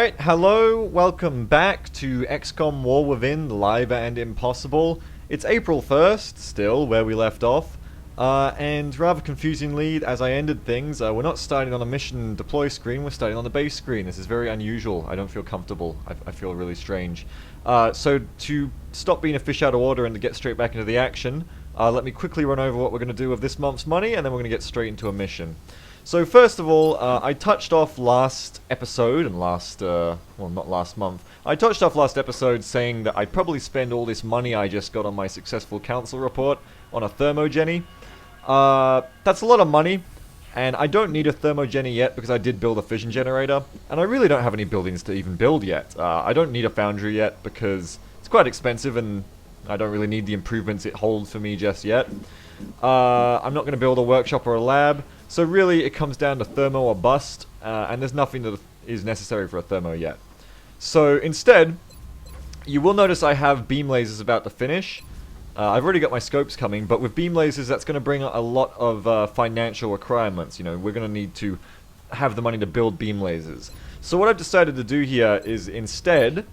Alright, hello, welcome back to XCOM War Within, Live and Impossible. It's April 1st, still, where we left off. And rather confusingly, as I ended things, we're not starting on a mission deploy screen, we're starting on the base screen. This is very unusual, I don't feel comfortable, I feel really strange. So to stop being a fish out of water and to get straight back into the action, let me quickly run over what we're going to do with this month's money, and then we're going to get straight into a mission. So first of all, I touched off last episode, and well, not last month. I touched off last episode saying that I'd probably spend all this money I just got on my successful council report on a thermogeny. That's a lot of money, and I don't need a thermogeny yet because I did build a fission generator, and I really don't have any buildings to even build yet. I don't need a foundry yet because it's quite expensive, and I don't really need the improvements it holds for me just yet. I'm not going to build a workshop or a lab. So really, it comes down to thermo or bust, and there's nothing that is necessary for a thermo yet. So instead, you will notice I have beam lasers about to finish. I've already got my scopes coming, but with beam lasers, that's going to bring a lot of financial requirements. You know, we're going to need to have the money to build beam lasers. So what I've decided to do here is instead,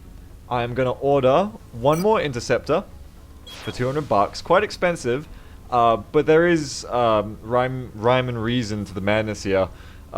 I'm going to order one more interceptor for 200 bucks, quite expensive. But there is rhyme and reason to the madness here.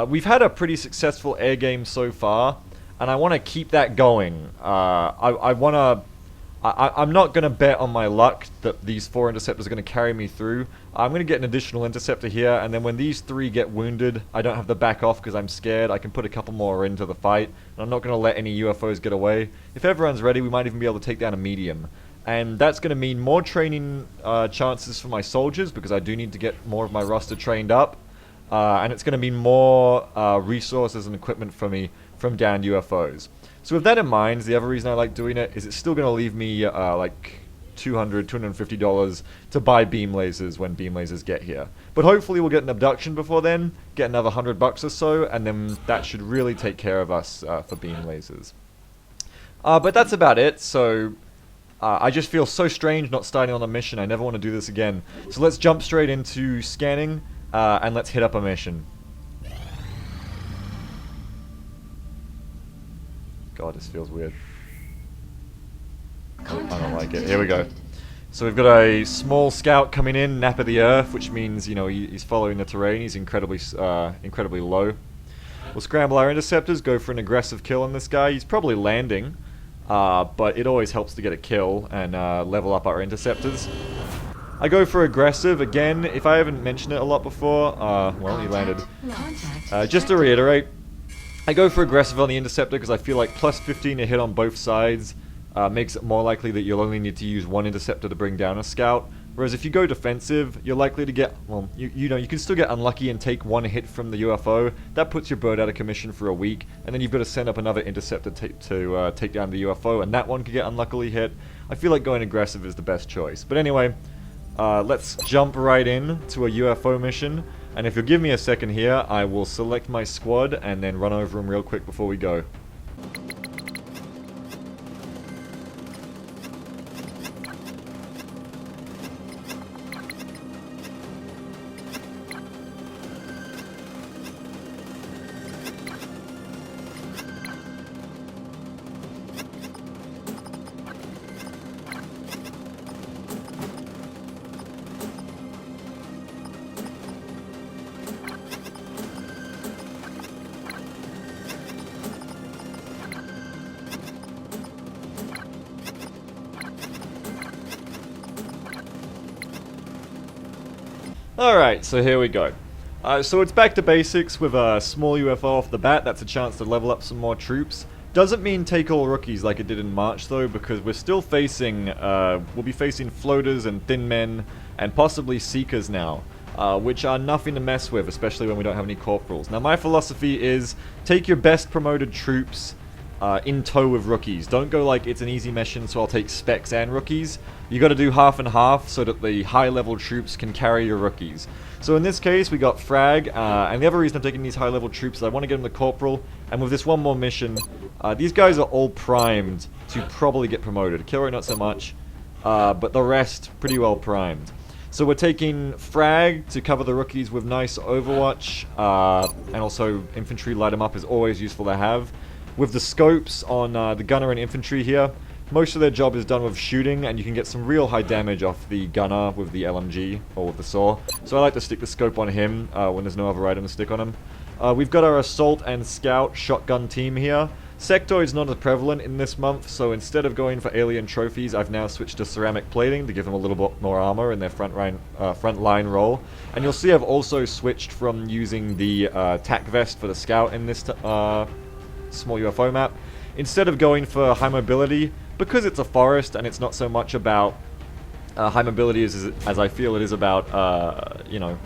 We've had a pretty successful air game so far, and I want to keep that going. I'm not going to bet on my luck that these 4 interceptors are going to carry me through. I'm going to get an additional interceptor here, and then when these 3 get wounded, I don't have to back off because I'm scared. I can put a couple more into the fight, and I'm not going to let any UFOs get away. If everyone's ready, we might even be able to take down a medium. And that's going to mean more training chances for my soldiers, because I do need to get more of my roster trained up. And it's going to mean more resources and equipment for me from downed UFOs. So with that in mind, the other reason I like doing it is it's still going to leave me like $200, $250 to buy beam lasers when beam lasers get here. But hopefully we'll get an abduction before then, get another $100 or so, and then that should really take care of us for beam lasers. But that's about it, so... I just feel so strange not starting on a mission. I never want to do this again. So let's jump straight into scanning, and let's hit up a mission. God, this feels weird. I don't like it. Here we go. So we've got a small scout coming in, nap of the earth, which means, you know, he's following the terrain. He's incredibly low. We'll scramble our interceptors, go for an aggressive kill on this guy. He's probably landing. But it always helps to get a kill and level up our interceptors. I go for aggressive again. If I haven't mentioned it a lot before, well, he landed. Just to reiterate, I go for aggressive on the interceptor because I feel like plus 15 to hit on both sides makes it more likely that you'll only need to use one interceptor to bring down a scout. Whereas if you go defensive, you're likely to get, well, you know, you can still get unlucky and take one hit from the UFO. That puts your bird out of commission for a week, and then you've got to send up another interceptor to take down the UFO, and that one could get unluckily hit. I feel like going aggressive is the best choice. But anyway, let's jump right in to a UFO mission, and if you'll give me a second here, I will select my squad and then run over them real quick before we go. Alright, so here we go. So it's back to basics with a small UFO off the bat. That's a chance to level up some more troops. Doesn't mean take all rookies like it did in March though, because we're still facing, we'll be facing floaters and thin men and possibly seekers now, which are nothing to mess with, especially when we don't have any corporals. Now my philosophy is take your best promoted troops in tow with rookies. Don't go like it's an easy mission so I'll take specs and rookies. You got to do half and half so that the high level troops can carry your rookies. So in this case we got frag, and the other reason I'm taking these high level troops is I want to get them the corporal, and with this one more mission, these guys are all primed to probably get promoted. Killroy not so much, but the rest pretty well primed. So we're taking frag to cover the rookies with nice overwatch, and also infantry light them up is always useful to have. With the scopes on the gunner and infantry here, most of their job is done with shooting, and you can get some real high damage off the gunner with the LMG, or with the saw. So I like to stick the scope on him when there's no other item to stick on him. We've got our assault and scout shotgun team here. Sectoid's not as prevalent in this month, so instead of going for alien trophies, I've now switched to ceramic plating to give them a little bit more armor in their front line role. And you'll see I've also switched from using the tac vest for the scout in this small UFO map. Instead of going for high mobility, because it's a forest and it's not so much about high mobility as I feel it is about, you know,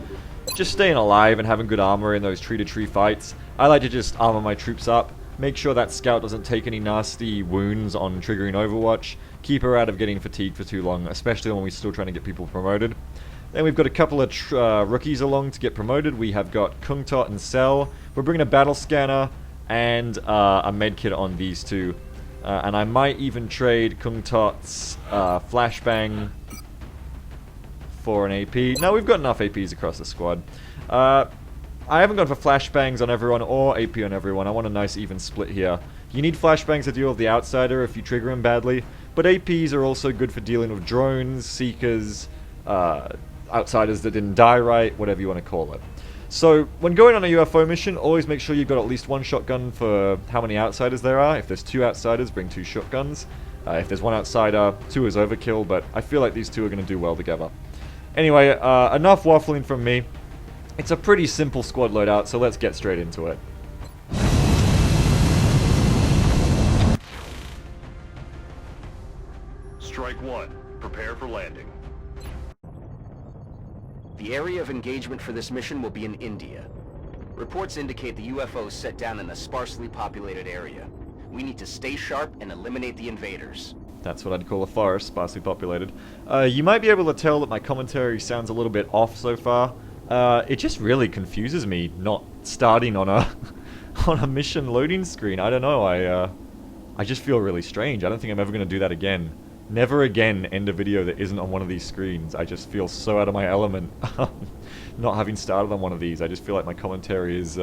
just staying alive and having good armor in those tree-to-tree fights, I like to just armor my troops up. Make sure that scout doesn't take any nasty wounds on triggering Overwatch. Keep her out of getting fatigued for too long, especially when we're still trying to get people promoted. Then we've got a couple of rookies along to get promoted. We have got Kung Tot and Cell. We're bringing a battle scanner and a medkit on these two. And I might even trade Kung Tot's flashbang for an AP. No, we've got enough APs across the squad. I haven't gone for flashbangs on everyone or AP on everyone. I want a nice even split here. You need flashbangs to deal with the outsider if you trigger him badly, but APs are also good for dealing with drones, seekers, outsiders that didn't die right, whatever you want to call it. So, when going on a UFO mission, always make sure you've got at least one shotgun for how many outsiders there are. If there's 2 outsiders, bring 2 shotguns. If there's 1 outsider, 2 is overkill, but I feel like these 2 are going to do well together. Anyway, enough waffling from me. It's a pretty simple squad loadout, so let's get straight into it. Strike 1. Prepare for landing. The area of engagement for this mission will be in India. Reports indicate the UFO is set down in a sparsely populated area. We need to stay sharp and eliminate the invaders. That's what I'd call a forest, sparsely populated. You might be able to tell that my commentary sounds a little bit off so far. It just really confuses me not starting on a on a mission loading screen. I don't know, I just feel really strange. I don't think I'm ever going to do that again. Never again end a video that isn't on one of these screens. I just feel so out of my element not having started on one of these. I just feel like my commentary is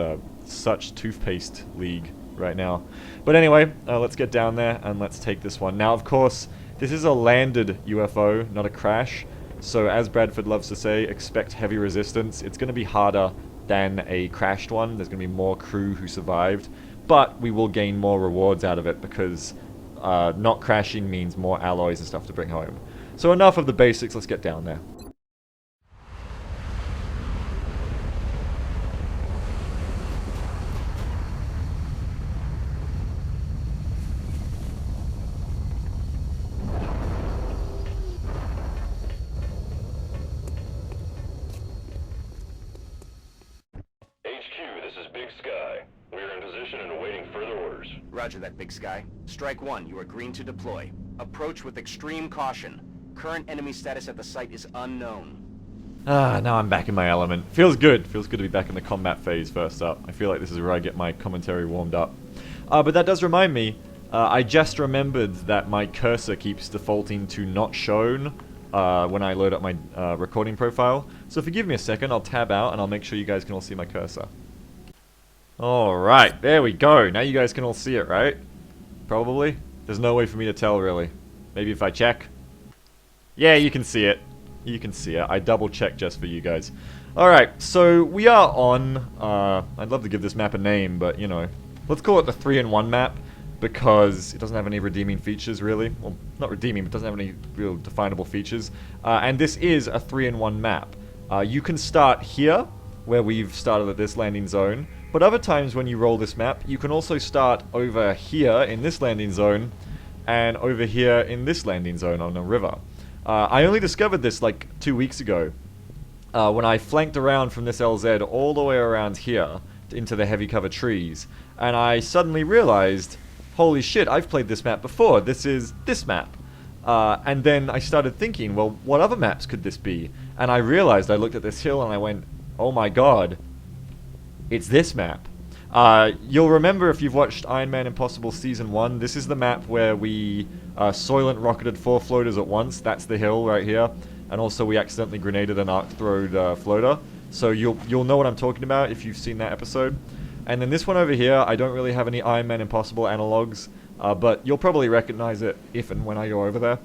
such toothpaste league right now. But anyway, let's get down there and let's take this one. Now, of course, this is a landed UFO, not a crash. So, as Bradford loves to say, expect heavy resistance. It's going to be harder than a crashed one. There's going to be more crew who survived. But we will gain more rewards out of it because not crashing means more alloys and stuff to bring home. So enough of the basics, let's get down there. Roger that, Big Sky. Strike 1, you are green to deploy. Approach with extreme caution. Current enemy status at the site is unknown. Now I'm back in my element. Feels good. Feels good to be back in the combat phase first up. I feel like this is where I get my commentary warmed up. But that does remind me, I just remembered that my cursor keeps defaulting to not shown when I load up my recording profile. So if you give me a second, I'll tab out and I'll make sure you guys can all see my cursor. Alright, there we go. Now you guys can all see it, right? Probably. There's no way for me to tell, really. Maybe if I check. Yeah, you can see it. You can see it. I double checked just for you guys. Alright, so we are on... I'd love to give this map a name, but, you know. Let's call it the 3-in-1 map, because it doesn't have any redeeming features, really. Well, not redeeming, but doesn't have any real definable features. And this is a 3-in-1 map. You can start here, where we've started at this landing zone. But other times when you roll this map, you can also start over here in this landing zone and over here in this landing zone on a river. I only discovered this like 2 weeks ago when I flanked around from this LZ all the way around here into the heavy cover trees, and I suddenly realized, holy shit, I've played this map before. This is this map. And then I started thinking, well, what other maps could this be? And I realized, I looked at this hill and I went, oh my god. It's this map. You'll remember if you've watched Iron Man Impossible Season 1, this is the map where we Soylent rocketed 4 floaters at once. That's the hill right here. And also we accidentally grenaded an arc-throwed floater. So you'll know what I'm talking about if you've seen that episode. And then this one over here, I don't really have any Iron Man Impossible analogs, but you'll probably recognize it if and when I go over there.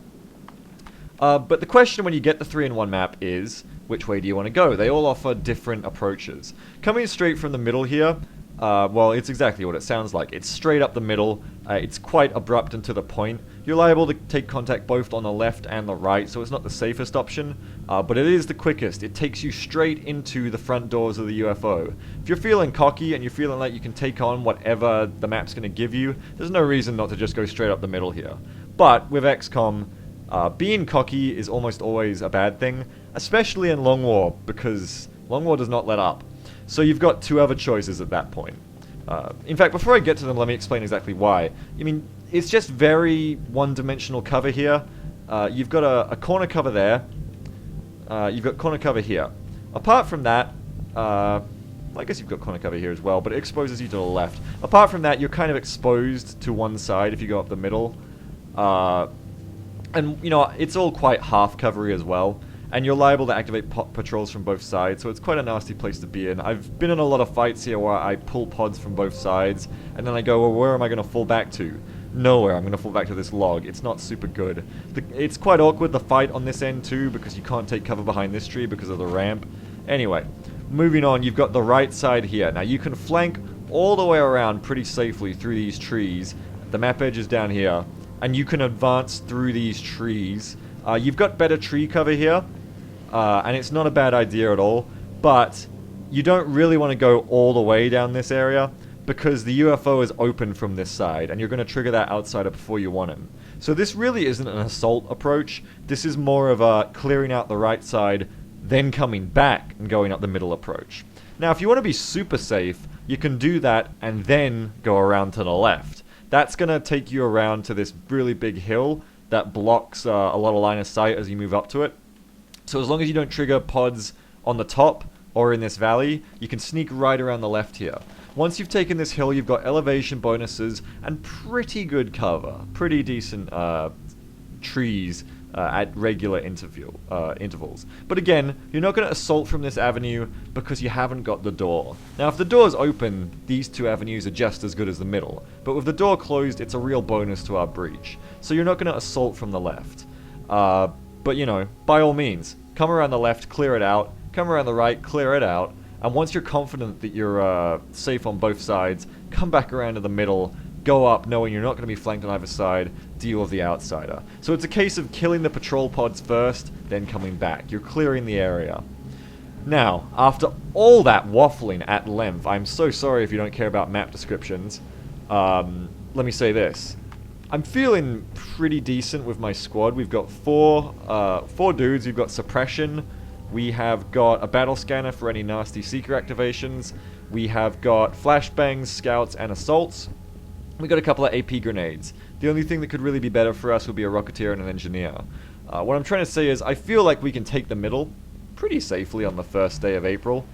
But the question when you get the 3-in-1 map is, which way do you want to go? They all offer different approaches. Coming straight from the middle here, well, it's exactly what it sounds like. It's straight up the middle, it's quite abrupt and to the point. You're liable to take contact both on the left and the right, so it's not the safest option, but it is the quickest. It takes you straight into the front doors of the UFO. If you're feeling cocky and you're feeling like you can take on whatever the map's going to give you, there's no reason not to just go straight up the middle here. But with XCOM, being cocky is almost always a bad thing, especially in Long War, because Long War does not let up. So you've got two other choices at that point. In fact, before I get to them, let me explain exactly why. I mean, it's just very one-dimensional cover here. You've got a corner cover there. You've got corner cover here. Apart from that, I guess you've got corner cover here as well, but it exposes you to the left. Apart from that, you're kind of exposed to one side if you go up the middle. And, you know, it's all quite half-covery as well. And you're liable to activate patrols from both sides, so it's quite a nasty place to be in. I've been in a lot of fights here where I pull pods from both sides, and then I go, well, where am I going to fall back to? Nowhere. I'm going to fall back to this log. It's not super good. It's quite awkward, the fight on this end too, because you can't take cover behind this tree because of the ramp. Anyway, moving on, you've got the right side here. Now, you can flank all the way around pretty safely through these trees. The map edge is down here, and you can advance through these trees. You've got better tree cover here, and it's not a bad idea at all, but you don't really want to go all the way down this area, because the UFO is open from this side, and you're going to trigger that outsider before you want him. So this really isn't an assault approach, this is more of a clearing out the right side, then coming back and going up the middle approach. Now, if you want to be super safe, you can do that and then go around to the left. That's going to take you around to this really big hill that blocks a lot of line of sight as you move up to it. So as long as you don't trigger pods on the top or in this valley, you can sneak right around the left here. Once you've taken this hill, you've got elevation bonuses and pretty good cover. Pretty decent trees at regular intervals. But again, you're not going to assault from this avenue because you haven't got the door. Now, if the door's open, these two avenues are just as good as the middle. But with the door closed, it's a real bonus to our breach. So you're not going to assault from the left. But, you know, by all means, come around the left, clear it out. Come around the right, clear it out. And once you're confident that you're safe on both sides, come back around to the middle, go up knowing you're not going to be flanked on either side, deal with the outsider. So it's a case of killing the patrol pods first, then coming back. You're clearing the area. Now, after all that waffling at length, I'm so sorry if you don't care about map descriptions. Let me say this. I'm feeling pretty decent with my squad. We've got four dudes. We've got suppression. We have got a battle scanner for any nasty seeker activations. We have got flashbangs, scouts, and assaults. We got a couple of AP grenades. The only thing that could really be better for us would be a rocketeer and an engineer. What I'm trying to say is I feel like we can take the middle pretty safely on the first day of April.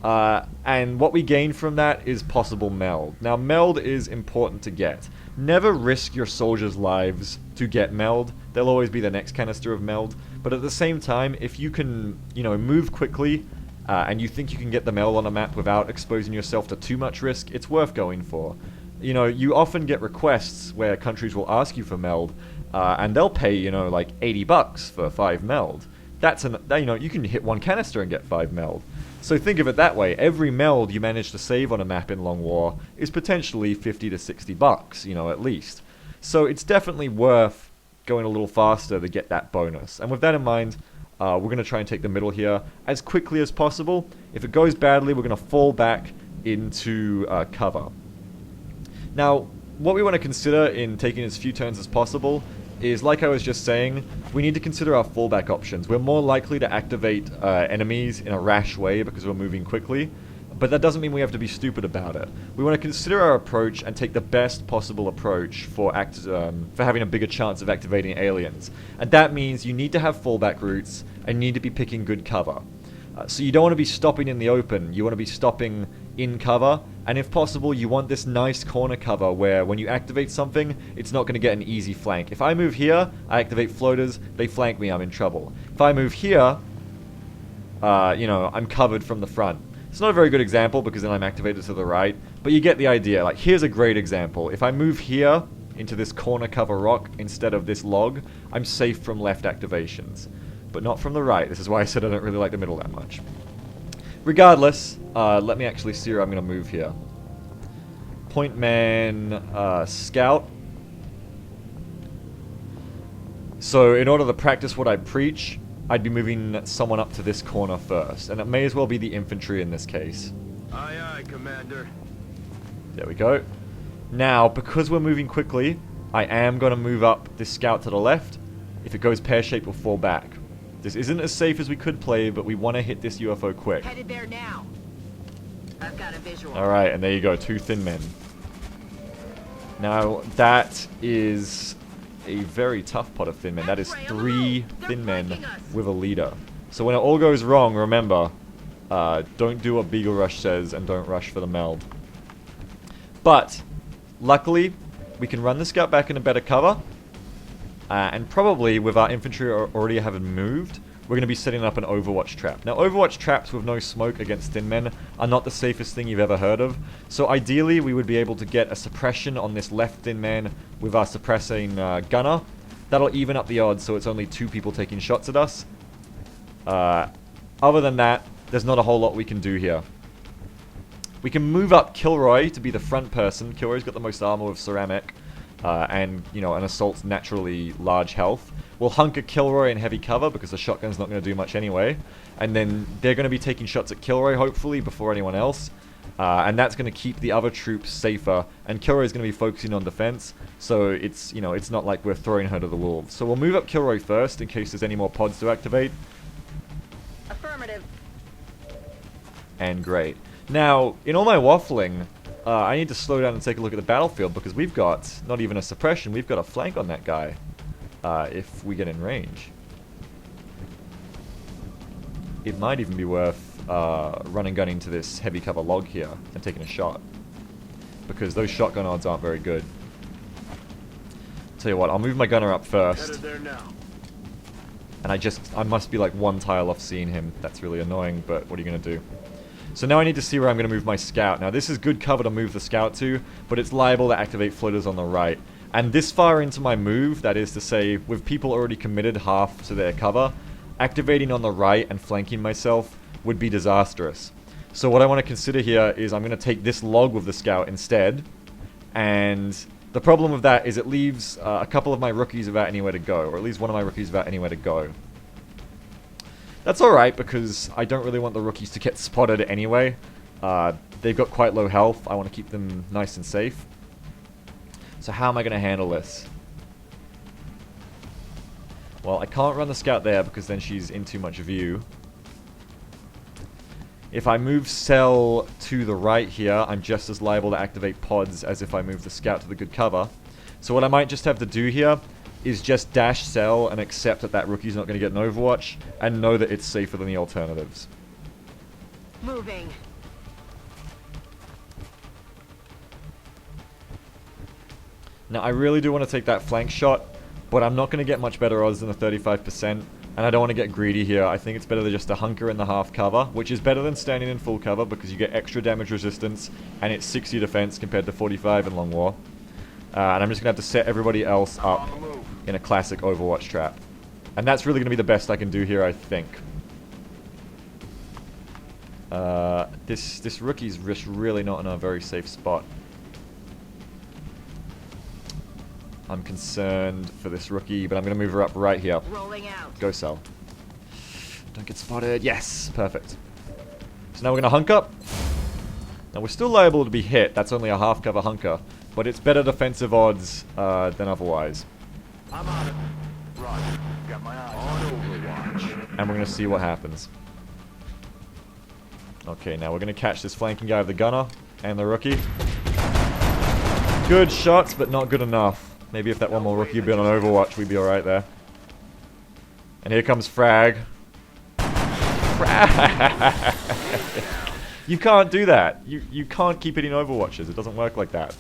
And what we gain from that is possible meld. Now, meld is important to get. Never risk your soldiers' lives to get meld. There'll always be the next canister of meld. But at the same time, if you can, you know, move quickly, and you think you can get the meld on a map without exposing yourself to too much risk, it's worth going for. You know, you often get requests where countries will ask you for meld, and they'll pay, you know, like $80 for 5 meld. You know, you can hit one canister and get 5 meld. So think of it that way. Every meld you manage to save on a map in Long War is potentially $50 to $60, you know, at least. So it's definitely worth going a little faster to get that bonus. And with that in mind, we're going to try and take the middle here as quickly as possible. If it goes badly, we're going to fall back into cover. Now, what we want to consider in taking as few turns as possible is, like I was just saying, we need to consider our fallback options. We're more likely to activate enemies in a rash way because we're moving quickly, but that doesn't mean we have to be stupid about it. We want to consider our approach and take the best possible approach for having a bigger chance of activating aliens. And that means you need to have fallback routes and you need to be picking good cover. So you don't want to be stopping in the open, you want to be stopping in cover, and if possible you want this nice corner cover where when you activate something, it's not going to get an easy flank. If I move here, I activate floaters, they flank me, I'm in trouble. If I move here, you know, I'm covered from the front. It's not a very good example because then I'm activated to the right, but you get the idea. Like, here's a great example. If I move here into this corner cover rock instead of this log, I'm safe from left activations, but not from the right. This is why I said I don't really like the middle that much. Regardless, let me actually see where I'm going to move here. Point man, scout. So in order to practice what I preach, I'd be moving someone up to this corner first, and it may as well be the infantry in this case. Aye, aye, Commander. There we go. Now, because we're moving quickly, I am going to move up this scout to the left. If it goes pear-shaped, we'll fall back. This isn't as safe as we could play, but we want to hit this UFO quick. Headed there now. I've got a visual. Alright, and there you go, 2 thin men. Now, that is a very tough pot of thin men. That is 3 thin men with a leader. So when it all goes wrong, remember, don't do what Beaglerush says and don't rush for the meld. But, luckily, we can run the scout back in a better cover. And probably, with our infantry already having moved, we're going to be setting up an Overwatch trap. Now, Overwatch traps with no smoke against thin men are not the safest thing you've ever heard of. So ideally, we would be able to get a suppression on this left thin man with our suppressing gunner. That'll even up the odds, so it's only 2 people taking shots at us. Other than that, there's not a whole lot we can do here. We can move up Kilroy to be the front person. Kilroy's got the most armor with ceramic. And, you know, an assault's naturally large health. We'll hunker Kilroy in heavy cover because the shotgun's not going to do much anyway. And then they're going to be taking shots at Kilroy, hopefully, before anyone else. And that's going to keep the other troops safer. And Kilroy's going to be focusing on defense. So it's, you know, it's not like we're throwing her to the wolves. So we'll move up Kilroy first in case there's any more pods to activate. Affirmative. And great. Now, in all my waffling, I need to slow down and take a look at the battlefield because we've got not even a suppression, we've got a flank on that guy if we get in range. It might even be worth running gunning to this heavy cover log here and taking a shot because those shotgun odds aren't very good. Tell you what, I'll move my gunner up first. Headed there now. And I must be like 1 tile off seeing him. That's really annoying, but what are you going to do? So now I need to see where I'm going to move my scout. Now this is good cover to move the scout to, but it's liable to activate floaters on the right. And this far into my move, that is to say, with people already committed half to their cover, activating on the right and flanking myself would be disastrous. So what I want to consider here is I'm going to take this log with the scout instead. And the problem with that is it leaves a couple of my rookies without anywhere to go, or at least one of my rookies without anywhere to go. That's alright, because I don't really want the rookies to get spotted anyway. They've got quite low health. I want to keep them nice and safe. So how am I going to handle this? Well, I can't run the scout there because then she's in too much view. If I move Cell to the right here, I'm just as liable to activate pods as if I move the scout to the good cover. So what I might just have to do here is just dash Cell and accept that that rookie's not going to get an Overwatch and know that it's safer than the alternatives. Moving. Now I really do want to take that flank shot, but I'm not going to get much better odds than the 35%, and I don't want to get greedy here. I think it's better to just a hunker in the half cover, which is better than standing in full cover because you get extra damage resistance and it's 60 defense compared to 45 in Long War. And I'm just going to have to set everybody else up in a classic Overwatch trap. And that's really going to be the best I can do here, I think. This rookie's just really not in a very safe spot. I'm concerned for this rookie, but I'm going to move her up right here. Rolling out. Go, Cell. Don't get spotted. Yes, perfect. So now we're going to hunk up. Now we're still liable to be hit. That's only a half cover hunker, but it's better defensive odds than otherwise. I'm on it. Roger. Got my eyes on Overwatch. And we're going to see what happens. Okay, now we're going to catch this flanking guy with the gunner and the rookie. Good shots, but not good enough. Maybe if that one more rookie had been on Overwatch, we'd be alright there. And here comes Frag. Frag! You can't do that. You can't keep hitting Overwatches. It doesn't work like that.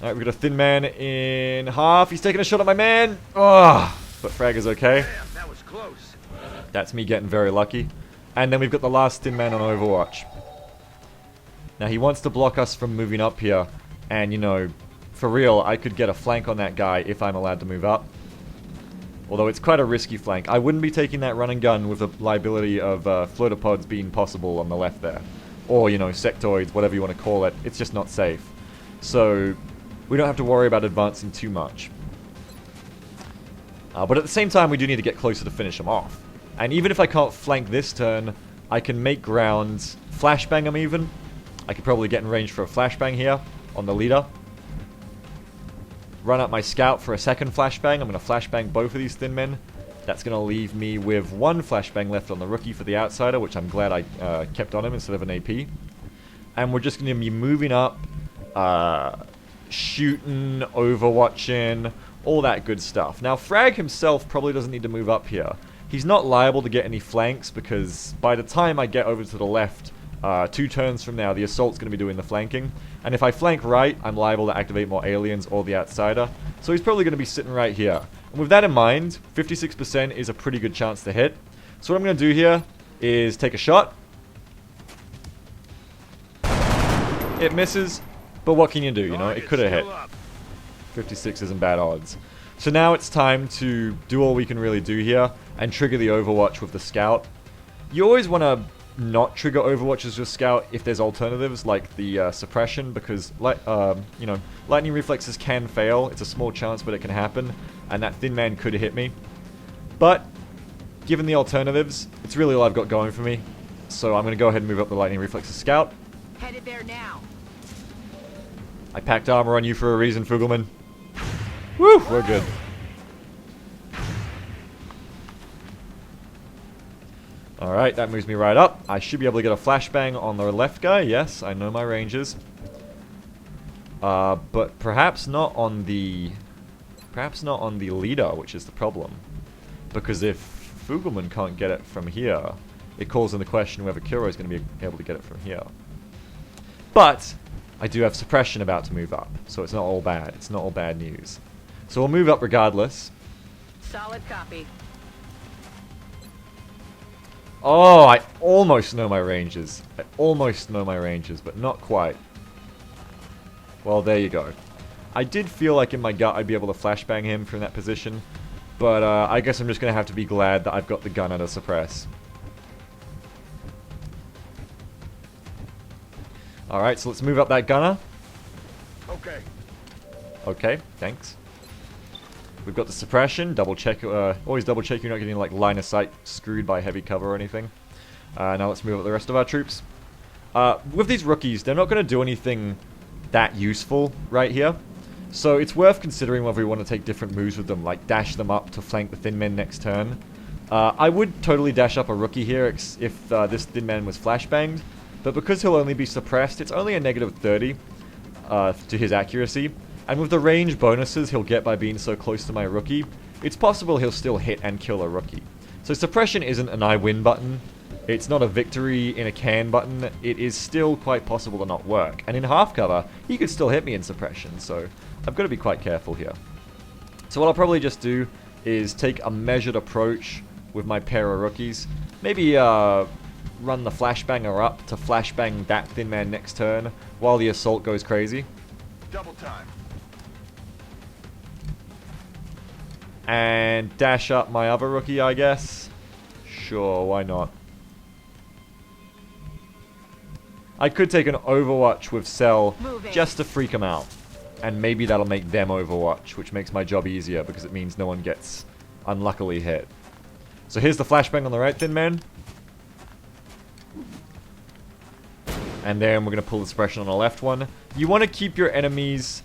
Alright, we've got a thin man in half. He's taking a shot at my man. Oh, but Frag is okay. Damn, that was close. That's me getting very lucky. And then we've got the last thin man on Overwatch. Now he wants to block us from moving up here. And, you know, for real, I could get a flank on that guy if I'm allowed to move up. Although it's quite a risky flank. I wouldn't be taking that run and gun with the liability of floater pods being possible on the left there. Or, you know, sectoids, whatever you want to call it. It's just not safe. So, we don't have to worry about advancing too much. But at the same time, we do need to get closer to finish them off. And even if I can't flank this turn, I can make ground, flashbang them even. I could probably get in range for a flashbang here on the leader. Run up my scout for a second flashbang. I'm going to flashbang both of these thin men. That's going to leave me with one flashbang left on the rookie for the outsider, which I'm glad I kept on him instead of an AP. And we're just going to be moving up, shooting, overwatching, all that good stuff. Now, Frag himself probably doesn't need to move up here. He's not liable to get any flanks because by the time I get over to the left, 2 turns from now, the assault's going to be doing the flanking. And if I flank right, I'm liable to activate more aliens or the outsider. So he's probably going to be sitting right here. And with that in mind, 56% is a pretty good chance to hit. So what I'm going to do here is take a shot. It misses, but what can you do, you know? It could have hit. 56 isn't bad odds. So now it's time to do all we can really do here and trigger the Overwatch with the Scout. You always want to not trigger Overwatch as your Scout if there's alternatives like the suppression, because you know, lightning reflexes can fail. It's a small chance, but it can happen, and that thin man could hit me. But given the alternatives, it's really all I've got going for me. So I'm going to go ahead and move up the lightning reflexes Scout. Headed there now. I packed armor on you for a reason, Fugelman. Woo, we're good. Alright, that moves me right up. I should be able to get a flashbang on the left guy. Yes, I know my ranges. But perhaps not on the... Perhaps not on the leader, which is the problem. Because if Fugelman can't get it from here, it calls into question whether Kiro is going to be able to get it from here. But I do have suppression about to move up, so it's not all bad. It's not all bad news. So we'll move up regardless. Solid copy. Oh, I almost know my ranges. I almost know my ranges, but not quite. Well, there you go. I did feel like in my gut I'd be able to flashbang him from that position, but I guess I'm just going to have to be glad that I've got the gunner to suppress. Alright, so let's move up that gunner. Okay. Okay, thanks. We've got the suppression. Double check. Always double check you're not getting like line of sight screwed by heavy cover or anything. Now let's move up the rest of our troops. With these rookies, they're not going to do anything that useful right here. So it's worth considering whether we want to take different moves with them, like dash them up to flank the thin men next turn. I would totally dash up a rookie here if this thin man was flashbanged. But because he'll only be suppressed, it's only a -30 to his accuracy. And with the range bonuses he'll get by being so close to my rookie, it's possible he'll still hit and kill a rookie. So suppression isn't an I win button. It's not a victory in a can button. It is still quite possible to not work. And in half cover, he could still hit me in suppression, so I've got to be quite careful here. So what I'll probably just do is take a measured approach with my pair of rookies. Maybe run the flashbanger up to flashbang that thin man next turn while the assault goes crazy. Double time. And dash up my other rookie, I guess. Sure, why not? I could take an Overwatch with Cell just to freak them out. And maybe that'll make them Overwatch, which makes my job easier because it means no one gets unluckily hit. So here's the flashbang on the right, thin man. And then we're going to pull the suppression on the left one. You want to keep your enemies...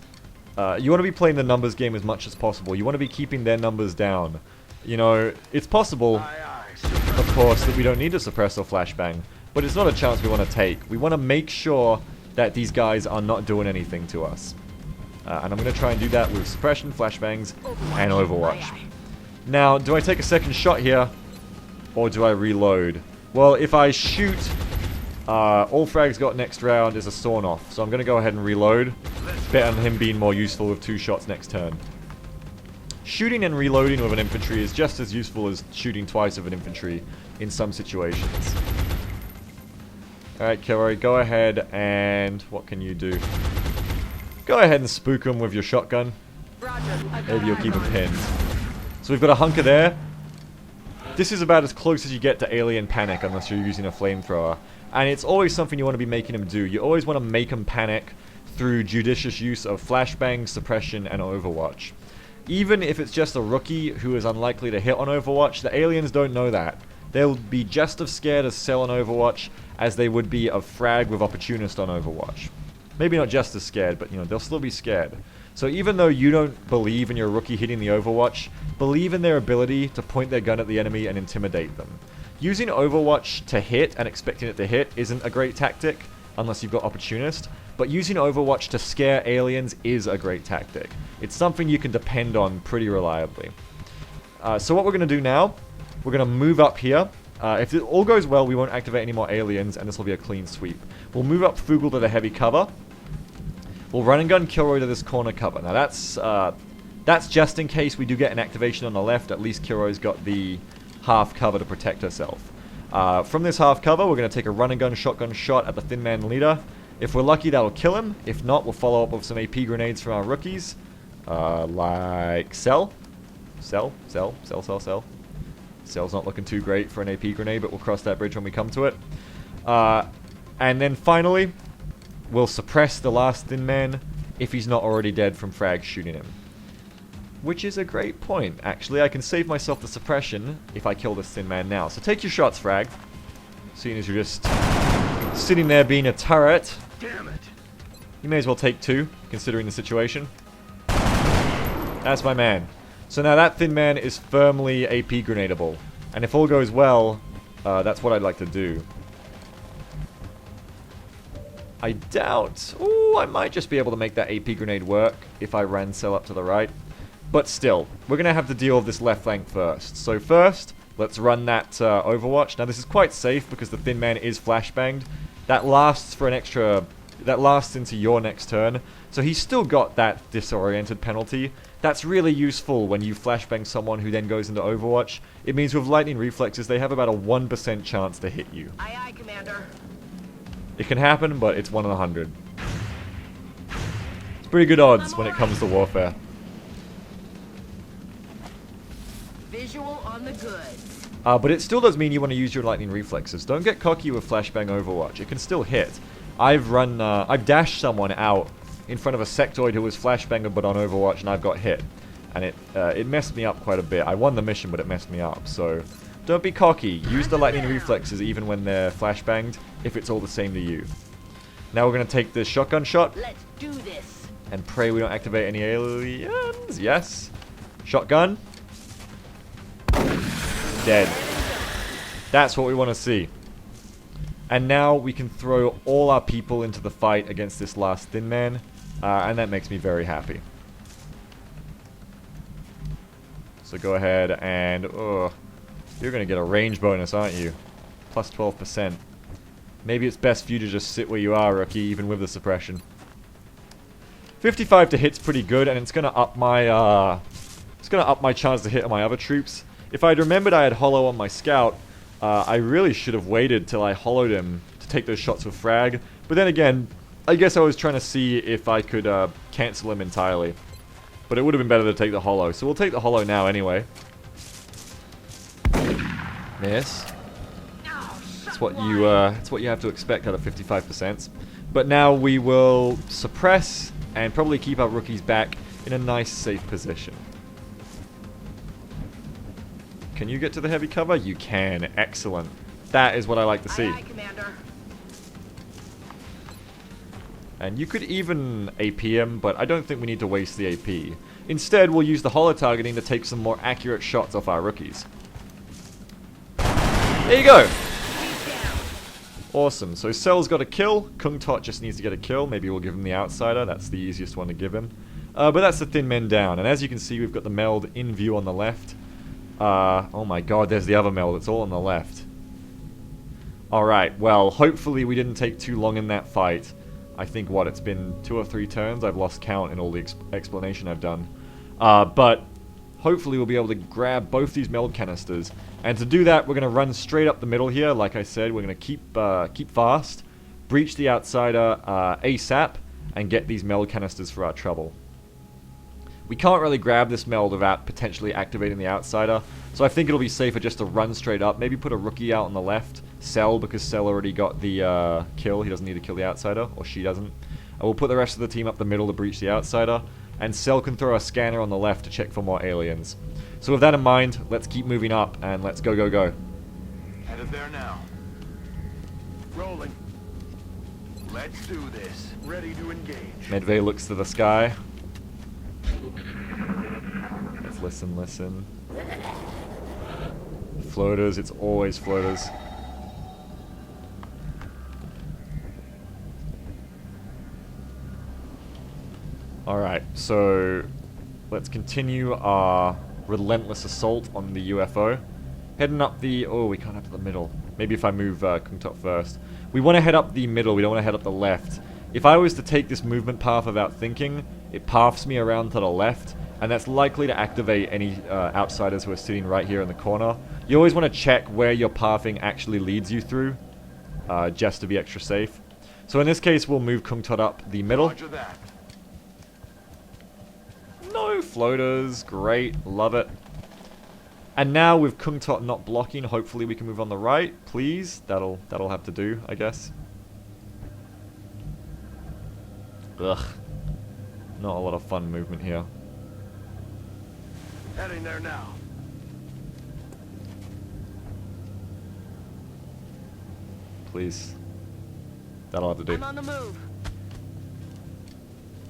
you want to be playing the numbers game as much as possible. You want to be keeping their numbers down. You know, it's possible, of course, that we don't need to suppress or flashbang. But it's not a chance we want to take. We want to make sure that these guys are not doing anything to us. And I'm going to try and do that with suppression, flashbangs, and Overwatch. Now, do I take a second shot here? Or do I reload? Well, if I shoot... all Frag's got next round is a sawn off, so I'm going to go ahead and reload. Bet on him being more useful with 2 shots next turn. Shooting and reloading with an infantry is just as useful as shooting twice with an infantry in some situations. Alright, Kilroy, go ahead and... what can you do? Go ahead and spook him with your shotgun. Roger. I've got Maybe you'll eyes keep him on pinned. So we've got a hunker there. This is about as close as you get to alien panic unless you're using a flamethrower. And it's always something you want to be making him do. You always want to make him panic through judicious use of flashbang, suppression, and Overwatch. Even if it's just a rookie who is unlikely to hit on Overwatch, the aliens don't know that. They'll be just as scared of Cell on Overwatch as they would be of Frag with Opportunist on Overwatch. Maybe not just as scared, but they'll still be scared. So even though you don't believe in your rookie hitting the Overwatch, believe in their ability to point their gun at the enemy and intimidate them. Using Overwatch to hit and expecting it to hit isn't a great tactic, unless you've got Opportunist, but using Overwatch to scare aliens is a great tactic. It's something you can depend on pretty reliably. So what we're going to do now, we're going to move up here. If it all goes well, we won't activate any more aliens, and this will be a clean sweep. We'll move up Fugle to the heavy cover. We'll run and gun Kilroy to this corner cover. Now that's just in case we do get an activation on the left. At least Kilroy's got the half cover to protect herself. From this half cover, we're going to take a run and gun shotgun shot at the Thin Man leader. If we're lucky, that'll kill him. If not, we'll follow up with some AP grenades from our rookies. Like Cell. Cell. Cell's not looking too great for an AP grenade, but we'll cross that bridge when we come to it. And then finally, we'll suppress the last Thin Man if he's not already dead from Frag shooting him. Which is a great point. Actually, I can save myself the suppression if I kill this Thin Man now. So take your shots, Frag. Seeing as you're just sitting there being a turret. Damn it. You may as well take two, considering the situation. That's my man. So now that Thin Man is firmly AP grenadable. And if all goes well, that's what I'd like to do. I doubt... Ooh, I might just be able to make that AP grenade work if I ran Cell up to the right. But still, we're going to have to deal with this left flank first. So first, let's run that Overwatch. Now this is quite safe because the Thin Man is flashbanged. That lasts for an extra... That lasts into your next turn. So he's still got that disoriented penalty. That's really useful when you flashbang someone who then goes into Overwatch. It means with lightning reflexes, they have about a 1% chance to hit you. Aye, aye, Commander. It can happen, but it's 1 in 100. It's pretty good odds when it comes to warfare. Visual on the goods. But it still does mean you want to use your lightning reflexes. Don't get cocky with flashbang Overwatch. It can still hit. I've dashed someone out in front of a sectoid who was flashbanger but on Overwatch, and I've got hit. And it messed me up quite a bit. I won the mission, but it messed me up. So don't be cocky. Use the lightning reflexes even when they're flashbanged, if it's all the same to you. Now we're going to take this shotgun shot. Let's do this. And pray we don't activate any aliens. Yes. Shotgun. Dead. That's what we want to see. And now we can throw all our people into the fight against this last Thin Man. And that makes me very happy. So go ahead and... Oh, you're going to get a range bonus, aren't you? Plus 12%. Maybe it's best for you to just sit where you are, rookie, even with the suppression. 55 to hit's pretty good, and it's going to up my... It's going to up my chance to hit on my other troops. If I'd remembered I had holo on my scout, I really should have waited till I hollowed him to take those shots with frag. But then again, I guess I was trying to see if I could cancel him entirely. But it would have been better to take the holo, so we'll take the holo now anyway. Miss. That's what you have to expect out of 55%. But now we will suppress and probably keep our rookies back in a nice, safe position. Can you get to the heavy cover? You can. Excellent. That is what I like to see. Aye, aye, Commander. And you could even AP him, but I don't think we need to waste the AP. Instead, we'll use the holo targeting to take some more accurate shots off our rookies. There you go. Awesome. So Cell's got a kill. Kung Tot just needs to get a kill. Maybe we'll give him the outsider. That's the easiest one to give him. But that's the Thin Men down. And as you can see, we've got the meld in view on the left. Oh my god, there's the other meld. It's all on the left. Alright, well, hopefully we didn't take too long in that fight. I think, what, it's been 2 or 3 turns? I've lost count in all the explanation I've done. But hopefully we'll be able to grab both these meld canisters. And to do that, we're going to run straight up the middle here. Like I said, we're going to keep fast. breach the outsider ASAP and get these meld canisters for our trouble. We can't really grab this meld without potentially activating the outsider, so I think it'll be safer just to run straight up. Maybe put a rookie out on the left. Cell, because Cell already got the kill. He doesn't need to kill the outsider, or she doesn't. And we'll put the rest of the team up the middle to breach the outsider. And Cell can throw a scanner on the left to check for more aliens. So with that in mind, let's keep moving up, and let's go, go, go. Headed there now. Rolling. Let's do this. Ready to engage. Medvay looks to the sky. Let's listen, listen. Floaters, it's always floaters. Alright, so let's continue our relentless assault on the UFO. Heading up the... oh, we can't head to the middle. Maybe if I move Kungtok first. We want to head up the middle, we don't want to head up the left. If I was to take this movement path without thinking, it paths me around to the left, and that's likely to activate any outsiders who are sitting right here in the corner. You always want to check where your pathing actually leads you through, just to be extra safe. So in this case, we'll move Kungtok up the middle. Roger that. No floaters, great, love it. And now with Kungtok not blocking, hopefully we can move on the right, please. That'll have to do, I guess. Ugh. Not a lot of fun movement here. Heading there now. Please. That'll have to do. I'm on the move.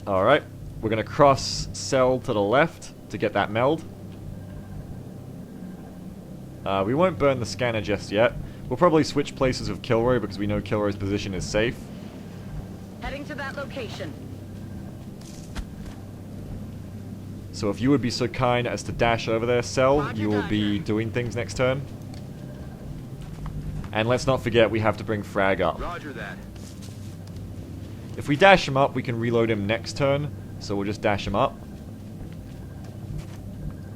Alright. We're going to cross Cell to the left to get that meld. We won't burn the scanner just yet. We'll probably switch places with Kilroy because we know Kilroy's position is safe. Heading to that location. So if you would be so kind as to dash over there, Cell, Roger, you will be Dodger. doing things next turn. And let's not forget we have to bring Frag up. Roger that. If we dash him up, we can reload him next turn. So we'll just dash him up.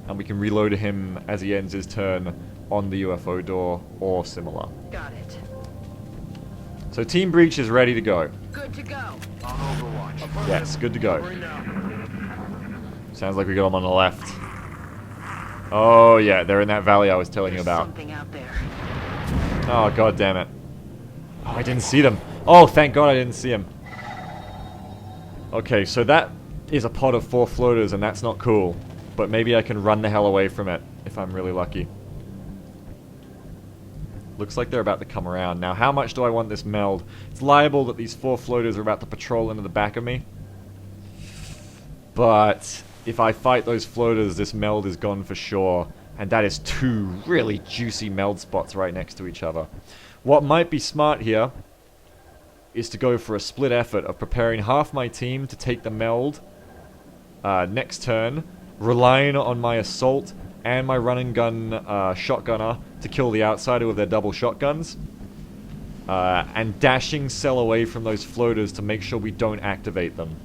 And we can reload him as he ends his turn on the UFO door or similar. Got it. So Team Breach is ready to go. Good to go. On Overwatch. Yes, good to go. Covering now. Sounds like we got him on the left. Oh yeah, they're in that valley I was telling you There's about. something out there. Oh god damn it. Oh, I didn't see them. Oh, thank god I didn't see them. Okay, so that is a pod of 4 floaters and that's not cool. But maybe I can run the hell away from it if I'm really lucky. Looks like they're about to come around. Now, how much do I want this meld? It's liable that these 4 floaters are about to patrol into the back of me. But if I fight those floaters, this meld is gone for sure. And that is 2 really juicy meld spots right next to each other. What might be smart here is to go for a split effort of preparing half my team to take the meld next turn, relying on my assault and my run and gun shotgunner to kill the outsider with their double shotguns, and dashing Cell away from those floaters to make sure we don't activate them.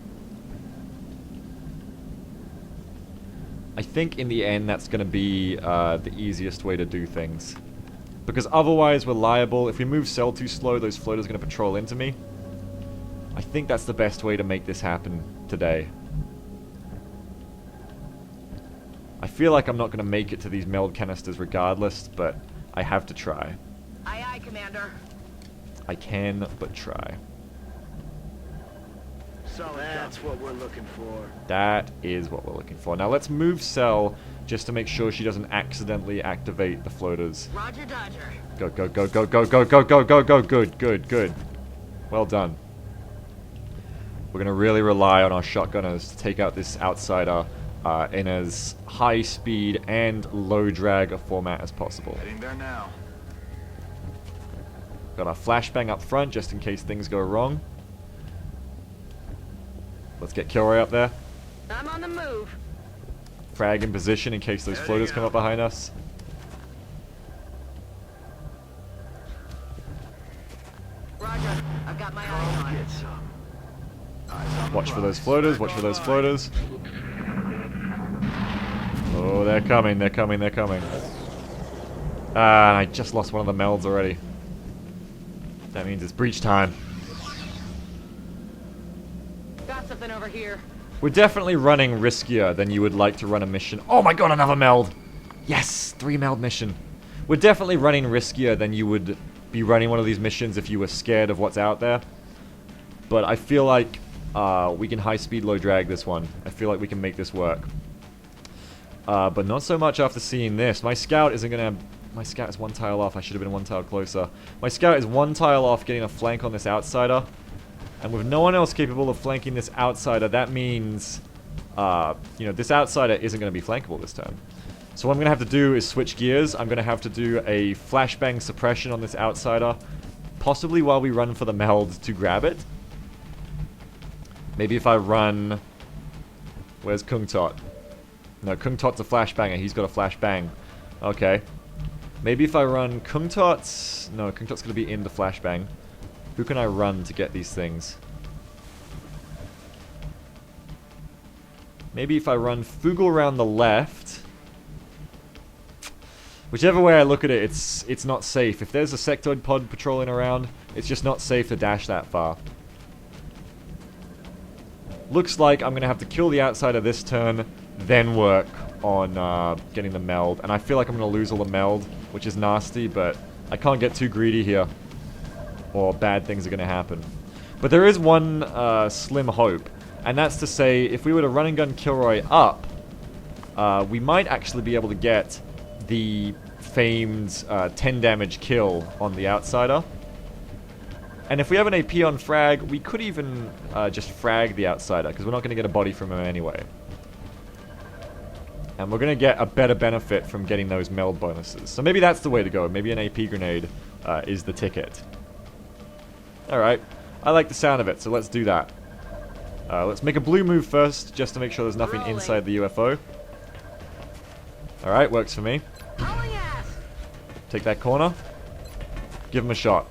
I think in the end that's going to be the easiest way to do things. Because otherwise we're liable, if we move Cell too slow, those floaters are going to patrol into me. I think that's the best way to make this happen today. I feel like I'm not going to make it to these meld canisters regardless, but I have to try. Aye, aye, Commander. I can but try. Solid. That's what we're looking for. That is what we're looking for. Now let's move Cell just to make sure she doesn't accidentally activate the floaters. Roger, Dodger. Go, go, go, go, go, go, go, go, go, go. Good, good, good. Well done. We're going to really rely on our shotgunners to take out this outsider in as high speed and low drag a format as possible. Heading there now. Got our flashbang up front just in case things go wrong. Let's get Kilroy up there. I'm on the move. Frag in position in case those Heading floaters come out. up behind us. Roger. I've got my eyes on it. Get some. Eyes on the Watch for those prize. floaters, Back watch for those online. floaters. Oh, they're coming, they're coming, they're coming. Ah, and I just lost one of the melds already. That means it's breach time. something over here. We're definitely running riskier than you would like to run a mission. Oh my god, another meld! Yes! 3 meld mission. We're definitely running riskier than you would be running one of these missions if you were scared of what's out there. But I feel like we can high speed, low drag this one. I feel like we can make this work. But not so much after seeing this. My scout isn't gonna... My scout is 1 tile off. I should have been 1 tile closer. My scout is 1 tile off getting a flank on this outsider. And with no one else capable of flanking this outsider, that means, you know, this outsider isn't going to be flankable this turn. So what I'm going to have to do is switch gears. I'm going to have to do a flashbang suppression on this outsider. Possibly while we run for the meld to grab it. Maybe if I run... Where's Kung Tot? No, Kung Tot's a flashbanger. He's got a flashbang. Okay. Maybe if I run Kung Tot's... No, Kung Tot's going to be in the flashbang. Who can I run to get these things? Maybe if I run Fugle around the left. Whichever way I look at it, it's not safe. If there's a sectoid pod patrolling around, it's just not safe to dash that far. Looks like I'm going to have to kill the outsider this turn, then work on getting the meld. And I feel like I'm going to lose all the meld, which is nasty, but I can't get too greedy here, or bad things are going to happen. But there is one slim hope, and that's to say, if we were to run and gun Kilroy up, we might actually be able to get the famed 10 damage kill on the outsider. And if we have an AP on frag, we could even just frag the outsider, because we're not going to get a body from him anyway. And we're going to get a better benefit from getting those meld bonuses. So maybe that's the way to go. Maybe an AP grenade is the ticket. Alright, I like the sound of it, so let's do that. Let's make a blue move first, just to make sure there's nothing inside the UFO. Alright, works for me. Hauling ass. Take that corner. Give him a shot.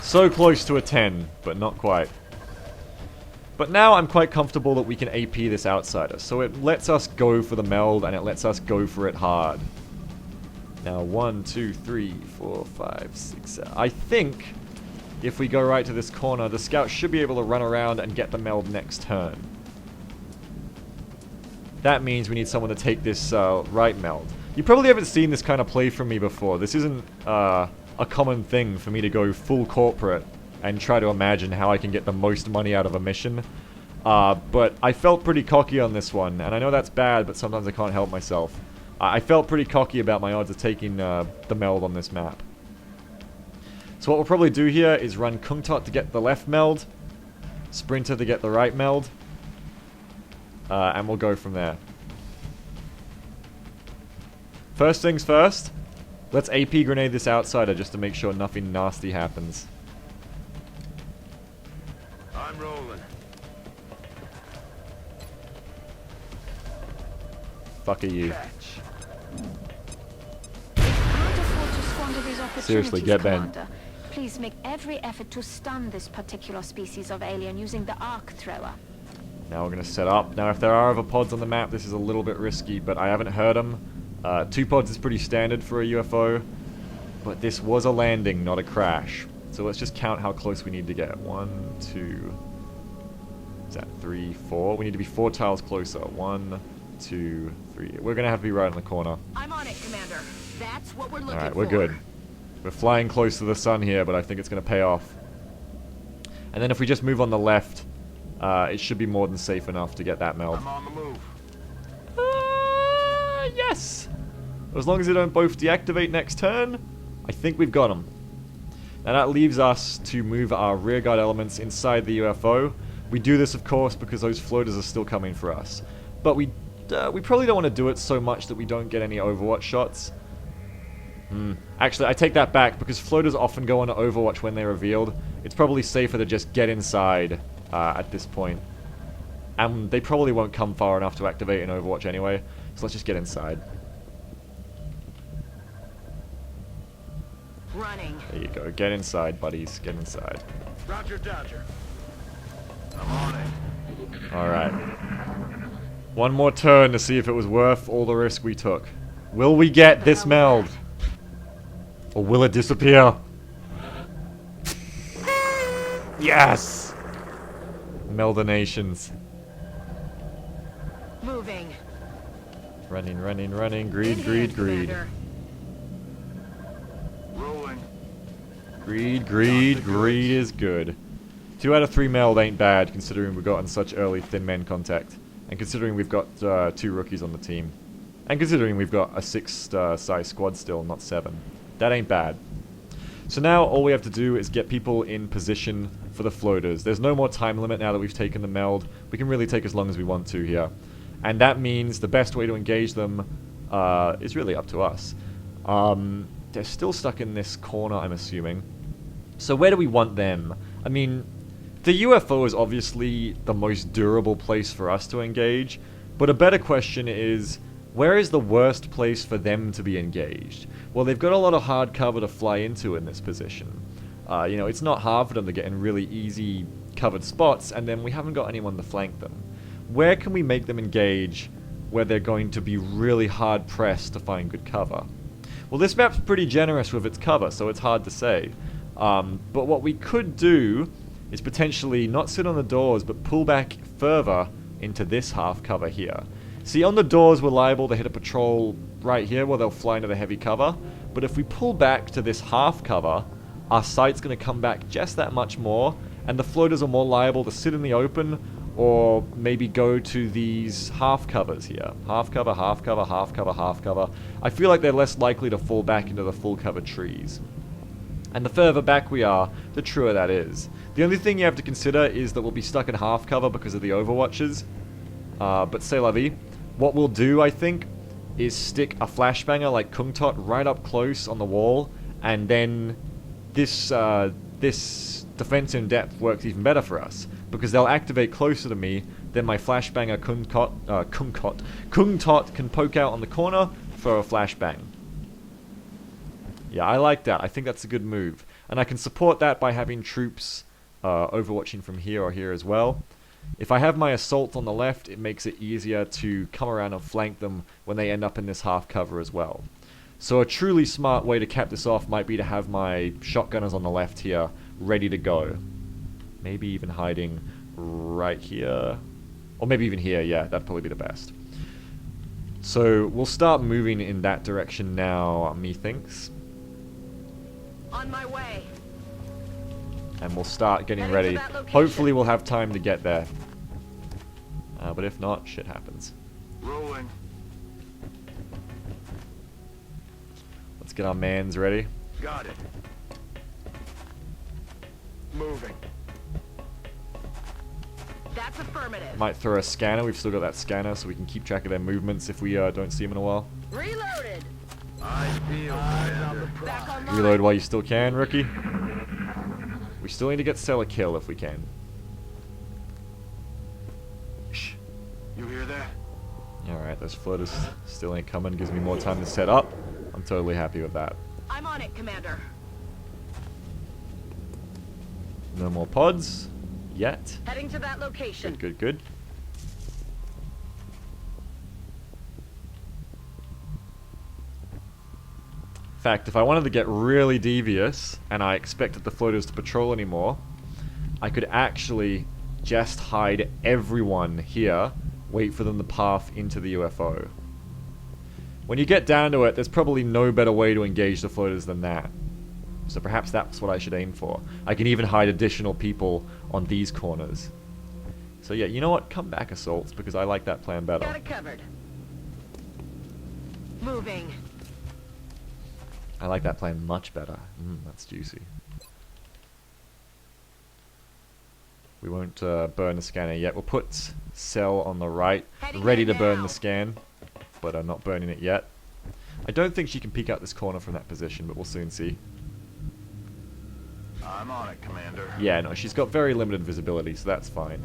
So close to a 10, but not quite. But now I'm quite comfortable that we can AP this outsider, so it lets us go for the meld, and it lets us go for it hard. Now, 1, 2, 3, 4, 5, 6, 7. I think if we go right to this corner, the scout should be able to run around and get the meld next turn. That means we need someone to take this right meld. You probably haven't seen this kind of play from me before. This isn't a common thing for me to go full corporate and try to imagine how I can get the most money out of a mission. But I felt pretty cocky on this one, and I know that's bad, but sometimes I can't help myself. I felt pretty cocky about my odds of taking the meld on this map. So what we'll probably do here is run Kung Tot to get the left meld, Sprinter to get the right meld, and we'll go from there. First things first, let's AP grenade this outsider just to make sure nothing nasty happens. I'm rolling. Fuck are you. Catch. Can't afford to squander these opportunities, Seriously, get Ben. Commander. Please make every effort to stun this particular species of alien using the arc thrower. Now we're going to set up. Now if there are other pods on the map, this is a little bit risky, but I haven't heard them. 2 pods is pretty standard for a UFO, but this was a landing, not a crash. So let's just count how close we need to get. 1, 2... Is that 3, 4? We need to be 4 tiles closer. 1, 2, 3. We're going to have to be right in the corner. I'm on it, Commander. That's what we're looking for. Alright, we're good. We're flying close to the sun here, but I think it's going to pay off. And then if we just move on the left, it should be more than safe enough to get that meld. I'm on the move. Yes! As long as they don't both deactivate next turn, I think we've got them. Now that leaves us to move our rearguard elements inside the UFO. We do this, of course, because those floaters are still coming for us. But we probably don't want to do it so much that we don't get any Overwatch shots. Actually, I take that back, because floaters often go on to Overwatch when they're revealed. It's probably safer to just get inside at this point. And they probably won't come far enough to activate in Overwatch anyway, so let's just get inside. Running. There you go. Get inside, buddies. Get inside. Roger, Dodger. I'm on it. Alright. One more turn to see if it was worth all the risk we took. Will we get this meld? Or will it disappear? Yes! Meldinations. Moving. Running, running, running. Greed, In greed, hand, greed. Commander. Rolling. Greed, greed, greed is good. 2 out of 3 meld ain't bad, considering we've gotten such early thin men contact. And considering we've got 2 rookies on the team. And considering we've got a 6-size squad still, not 7. That ain't bad. So now all we have to do is get people in position for the floaters. There's no more time limit now that we've taken the meld. We can really take as long as we want to here. And that means the best way to engage them is really up to us. They're still stuck in this corner, I'm assuming. So where do we want them? I mean, the UFO is obviously the most durable place for us to engage, but a better question is, where is the worst place for them to be engaged? Well, they've got a lot of hard cover to fly into in this position. You know, it's not hard for them to get in really easy covered spots, and then we haven't got anyone to flank them. Where can we make them engage where they're going to be really hard pressed to find good cover? Well, this map's pretty generous with its cover, so it's hard to say. But what we could do is potentially not sit on the doors, but pull back further into this half cover here. See, on the doors we're liable to hit a patrol right here where they'll fly into the heavy cover, but if we pull back to this half cover, our sight's going to come back just that much more, and the floaters are more liable to sit in the open, or maybe go to these half covers here. Half cover, half cover, half cover, half cover. I feel like they're less likely to fall back into the full cover trees. And the further back we are, the truer that is. The only thing you have to consider is that we'll be stuck in half cover because of the overwatches. But c'est la vie. What we'll do, I think, is stick a flashbanger like Kung Tot right up close on the wall, and then this defense in depth works even better for us, because they'll activate closer to me, then my flashbanger Kung Tot can poke out on the corner for a flashbang. Yeah, I like that. I think that's a good move. And I can support that by having troops overwatching from here or here as well. If I have my assault on the left, it makes it easier to come around and flank them when they end up in this half cover as well. So a truly smart way to cap this off might be to have my shotgunners on the left here, ready to go. Maybe even hiding right here. Or maybe even here, yeah, that'd probably be the best. So we'll start moving in that direction now, methinks. On my way. And we'll start getting Heading to ready. that location. Hopefully we'll have time to get there. But if not, shit happens. Rolling. Let's get our mans ready. Got it. Moving. That's affirmative. Might throw a scanner. We've still got that scanner, so we can keep track of their movements if we don't see them in a while. Reloaded. Eyes peeled, Commander. Back online. Reload while you still can, rookie. We still need to get Stella kill if we can. Shh. You hear that? Alright, those floaters still ain't coming. Gives me more time to set up. I'm totally happy with that. I'm on it, Commander. No more pods. Yet. Heading to that location. Good, good, good. In fact, if I wanted to get really devious, and I expected the floaters to patrol anymore, I could actually just hide everyone here, wait for them to path into the UFO. When you get down to it, there's probably no better way to engage the floaters than that. So perhaps that's what I should aim for. I can even hide additional people on these corners. So yeah, you know what? Come back, assaults, because I like that plan better. Got it covered. Moving. I like that plan much better. That's juicy. We won't burn the scanner yet. We'll put cell on the right, Heading ready to there burn now. the scan, but I'm not burning it yet. I don't think she can peek out this corner from that position, but we'll soon see. I'm on it, Commander. Yeah, no, she's got very limited visibility, so that's fine.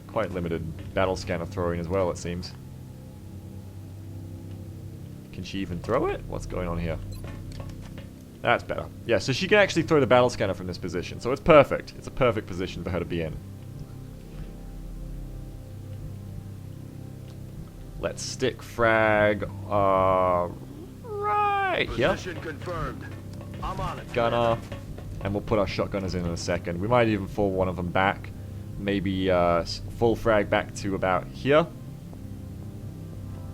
Quite limited battle scanner throwing as well, it seems. Can she even throw it? What's going on here? That's better. Yeah, so she can actually throw the battle scanner from this position, so it's perfect. It's a perfect position for her to be in. Let's stick frag right here. Position confirmed. I'm on it. Gunner. And we'll put our shotgunners in a second. We might even fall one of them back. Maybe full frag back to about here.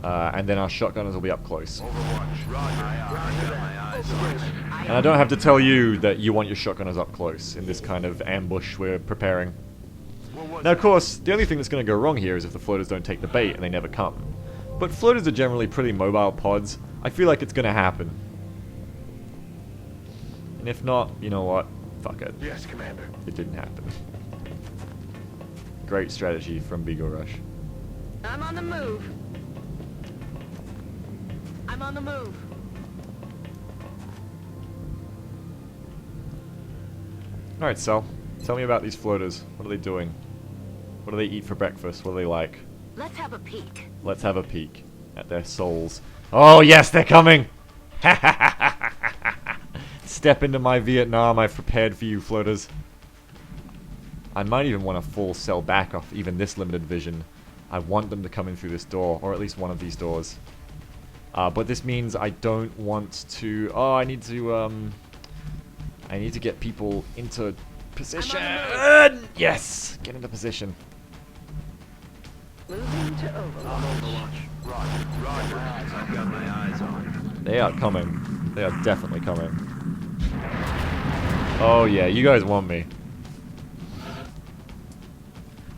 And then our shotgunners will be up close. Overwatch. Roger. I got my eyes on. And I don't have to tell you that you want your shotgunners up close in this kind of ambush we're preparing. Now, of course, the only thing that's going to go wrong here is if the floaters don't take the bait and they never come. But floaters are generally pretty mobile pods. I feel like it's going to happen. And if not, you know what? Fuck it. Yes, Commander. It didn't happen. Great strategy from Beaglerush. I'm on the move. I'm on the move. Alright, Sal. Tell me about these floaters. What are they doing? What do they eat for breakfast? What do they like? Let's have a peek. Let's have a peek at their souls. Oh yes, they're coming! Step into my Vietnam I've prepared for you, floaters. I might even want to full sell back off even this limited vision. I want them to come in through this door, or at least one of these doors. But this means I don't want to... Oh, I need to get people into position. Yes! Get into position. Moving to Overwatch. Roger. Roger. I've got my eyes on. They are coming. They are definitely coming. Oh yeah, you guys want me.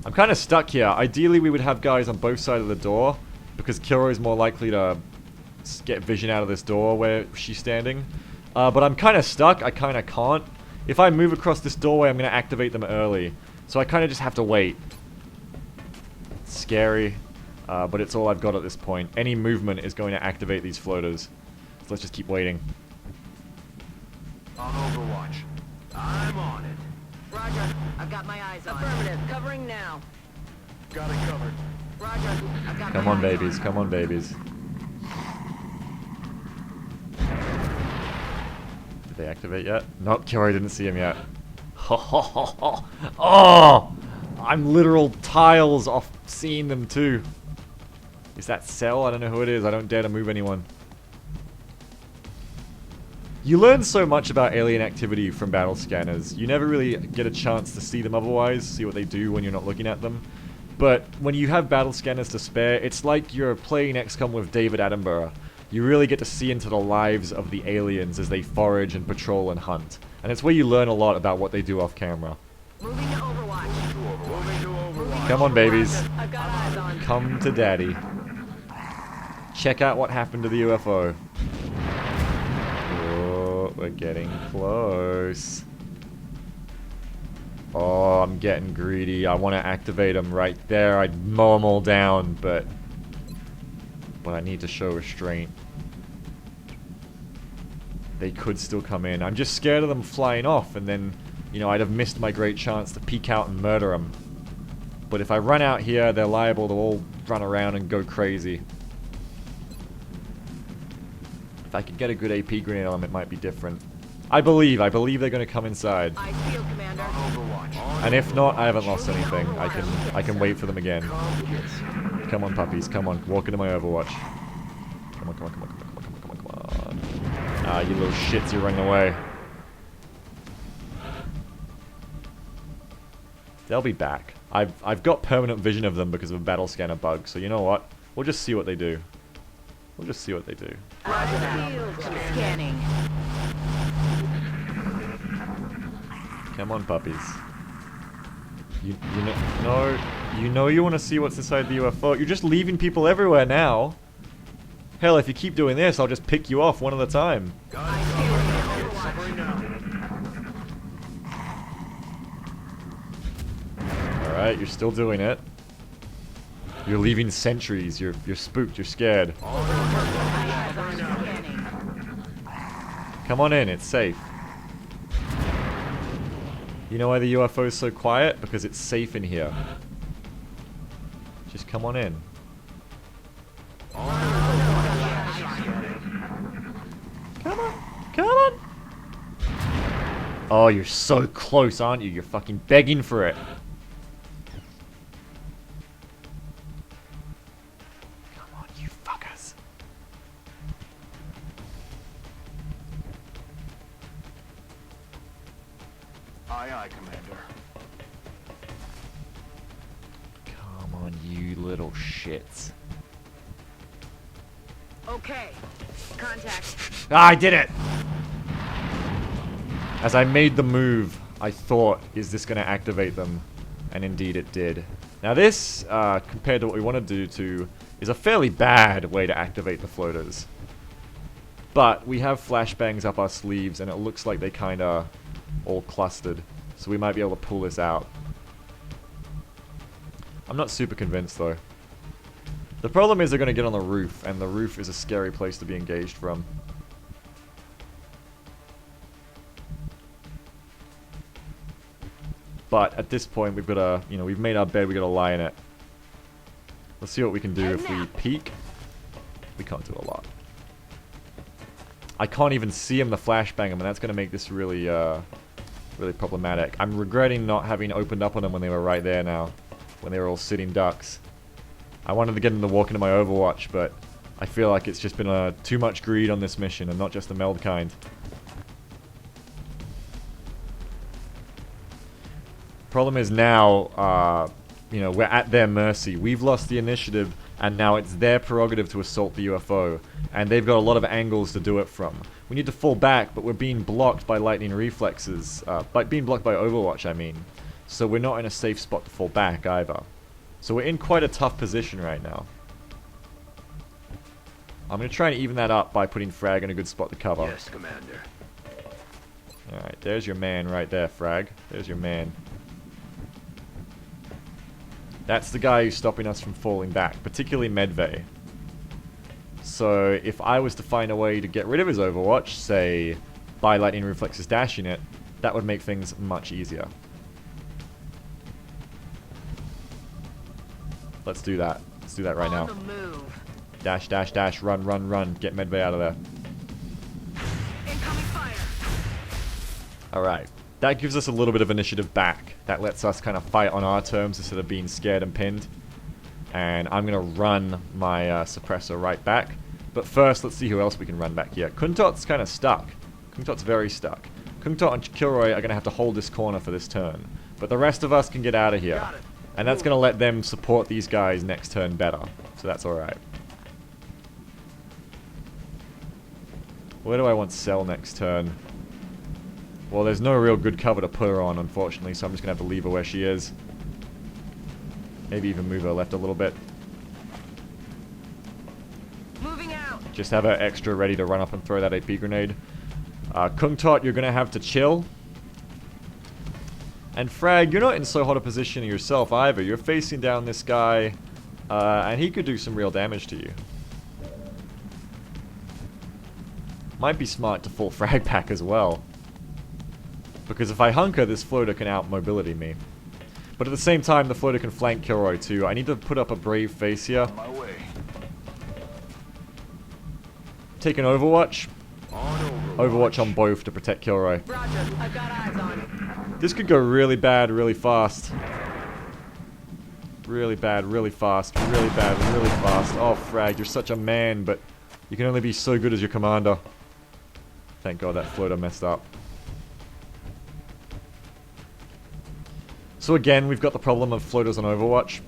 I'm kind of stuck here. Ideally, we would have guys on both sides of the door, because Kiro is more likely to get vision out of this door where she's standing. But I'm kind of stuck. I kind of can't. If I move across this doorway, I'm going to activate them early. So I kind of just have to wait. It's scary, but it's all I've got at this point. Any movement is going to activate these floaters. So let's just keep waiting. On Overwatch. I'm on it. Roger. I've got my eyes on. Affirmative. Covering now. Got it covered. Roger. I've got Come my on, eyes babies. Come on, babies. Did they activate yet? Nope, Kiro didn't see him yet. Oh! I'm literal tiles off seeing them too. Is that Cell? I don't know who it is. I don't dare to move anyone. You learn so much about alien activity from battle scanners. You never really get a chance to see them otherwise, see what they do when you're not looking at them. But when you have battle scanners to spare, it's like you're playing XCOM with David Attenborough. You really get to see into the lives of the aliens as they forage and patrol and hunt. And it's where you learn a lot about what they do off camera. Moving to Overwatch. Moving to Overwatch. Come on, babies. I've got eyes on. Come to daddy. Check out what happened to the UFO. Oh, we're getting close. Oh, I'm getting greedy. I want to activate them right there. I'd mow them all down, but I need to show restraint. They could still come in. I'm just scared of them flying off, and then, you know, I'd have missed my great chance to peek out and murder them. But if I run out here, they're liable to all run around and go crazy. If I could get a good AP grenade on them, it might be different. I believe they're going to come inside. I feel, Commander. Overwatch. And if not, I haven't lost anything. I can wait for them again. Come on, puppies. Come on. Walk into my Overwatch. Come on, come on, come on, come on, come on, come on, come on. Ah, you little shits, you're running away. They'll be back. I've got permanent vision of them because of a battle scanner bug, so you know what? We'll just see what they do. We'll just see what they do. Roger that. Scanning. Come on, puppies. You know you want to see what's inside the UFO. You're just leaving people everywhere now. Hell, if you keep doing this, I'll just pick you off one at a time. Got it covered. Covering now. Alright, you're still doing it. You're leaving sentries. You're spooked. You're scared. Come on in. It's safe. You know why the UFO is so quiet? Because it's safe in here. Just come on in. Come on. Come on. Oh, you're so close, aren't you? You're fucking begging for it. Come on, you fuckers. Aye, aye, Commander. Come on, you little shits. Okay. Contact. Ah, I did it! As I made the move, I thought, is this going to activate them? And indeed it did. Now this, compared to what we want to do is a fairly bad way to activate the floaters. But we have flashbangs up our sleeves, and it looks like they kind of all clustered. So we might be able to pull this out. I'm not super convinced, though. The problem is they're going to get on the roof, and the roof is a scary place to be engaged from. But at this point, we've got to, you know, we've made our bed, we've got to lie in it. Let's see what we can do if we peek. We can't do a lot. I can't even see him, the flashbang him, and that's going to make this really, really problematic. I'm regretting not having opened up on them when they were right there now. When they were all sitting ducks. I wanted to get them to walk into my Overwatch, but I feel like it's just been too much greed on this mission, and not just the meld kind. Problem is now, you know, we're at their mercy. We've lost the initiative, and now it's their prerogative to assault the UFO. And they've got a lot of angles to do it from. We need to fall back, but we're being blocked by lightning reflexes. Being blocked by Overwatch, I mean. So we're not in a safe spot to fall back, either. So we're in quite a tough position right now. I'm going to try and even that up by putting Frag in a good spot to cover. Yes, Commander. Alright, there's your man right there, Frag. There's your man. That's the guy who's stopping us from falling back, particularly Medvay. So if I was to find a way to get rid of his Overwatch, say by lightning reflexes dashing it, that would make things much easier. Let's do that. Let's do that right now. On the move. Dash, dash, dash, run, run, run. Get Medvay out of there. Incoming fire. Alright. That gives us a little bit of initiative back. That lets us kind of fight on our terms instead of being scared and pinned. And I'm going to run my suppressor right back. But first, let's see who else we can run back here. Kuntot's kind of stuck. Kuntot's very stuck. Kuntot and Kilroy are going to have to hold this corner for this turn. But the rest of us can get out of here. And that's going to let them support these guys next turn better. So that's alright. Where do I want Cell next turn? Well, there's no real good cover to put her on, unfortunately, so I'm just going to have to leave her where she is. Maybe even move her left a little bit. Moving out. Just have her extra ready to run up and throw that AP grenade. Kungtot, you're going to have to chill. And Frag, you're not in so hot a position yourself either. You're facing down this guy, and he could do some real damage to you. Might be smart to full frag pack as well. Because if I hunker, this floater can out-mobility me. But at the same time, the floater can flank Kilroy too. I need to put up a brave face here. On my way. Take an Overwatch. On Overwatch on both to protect Kilroy. Roger. I've got eyes on. This could go really bad, really fast. Really bad, really fast. Really bad, really fast. Oh, Frag, you're such a man, but you can only be so good as your commander. Thank God that floater messed up. So again, we've got the problem of floaters on Overwatch.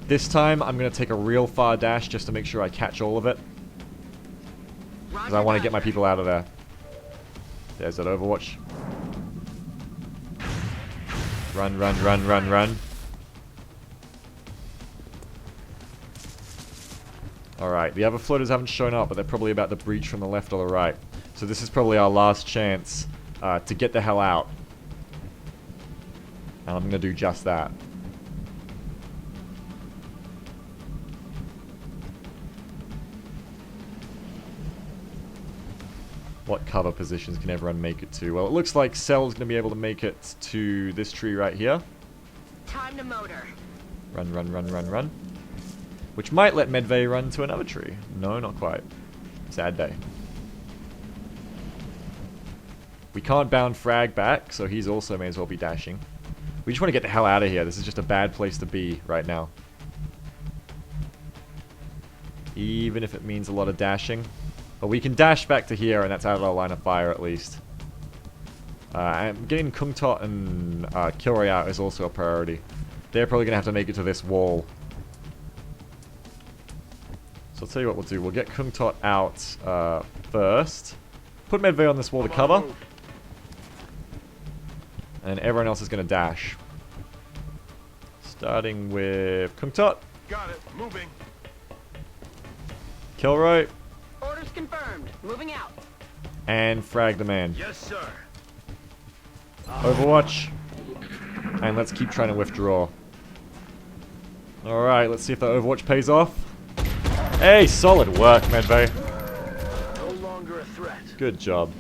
This time, I'm going to take a real far dash just to make sure I catch all of it. Because I want to get my people out of there. There's that Overwatch. Run, run, run, run, run. Alright, the other floaters haven't shown up, but they're probably about to breach from the left or the right. So this is probably our last chance to get the hell out. And I'm going to do just that. What cover positions can everyone make it to? Well, it looks like Cell's going to be able to make it to this tree right here. Time to motor. Run, run, run, run, run. Which might let Medvay run to another tree. No, not quite. Sad day. We can't bound Frag back, so he's also may as well be dashing. We just want to get the hell out of here. This is just a bad place to be right now. Even if it means a lot of dashing. But we can dash back to here, and that's out of our line of fire at least. And getting Kung Tot and Kilroy out is also a priority. They're probably going to have to make it to this wall. So I'll tell you what we'll do. We'll get Kung Tot out first. Put Medvay on this wall to cover. And everyone else is going to dash. Starting with Kung Tot. Got it. Moving. Kilroy. Orders confirmed. Moving out. And Frag the man. Yes, sir. Overwatch. And let's keep trying to withdraw. Alright, let's see if that Overwatch pays off. Hey, solid work, Medvay. No longer a threat. Good job.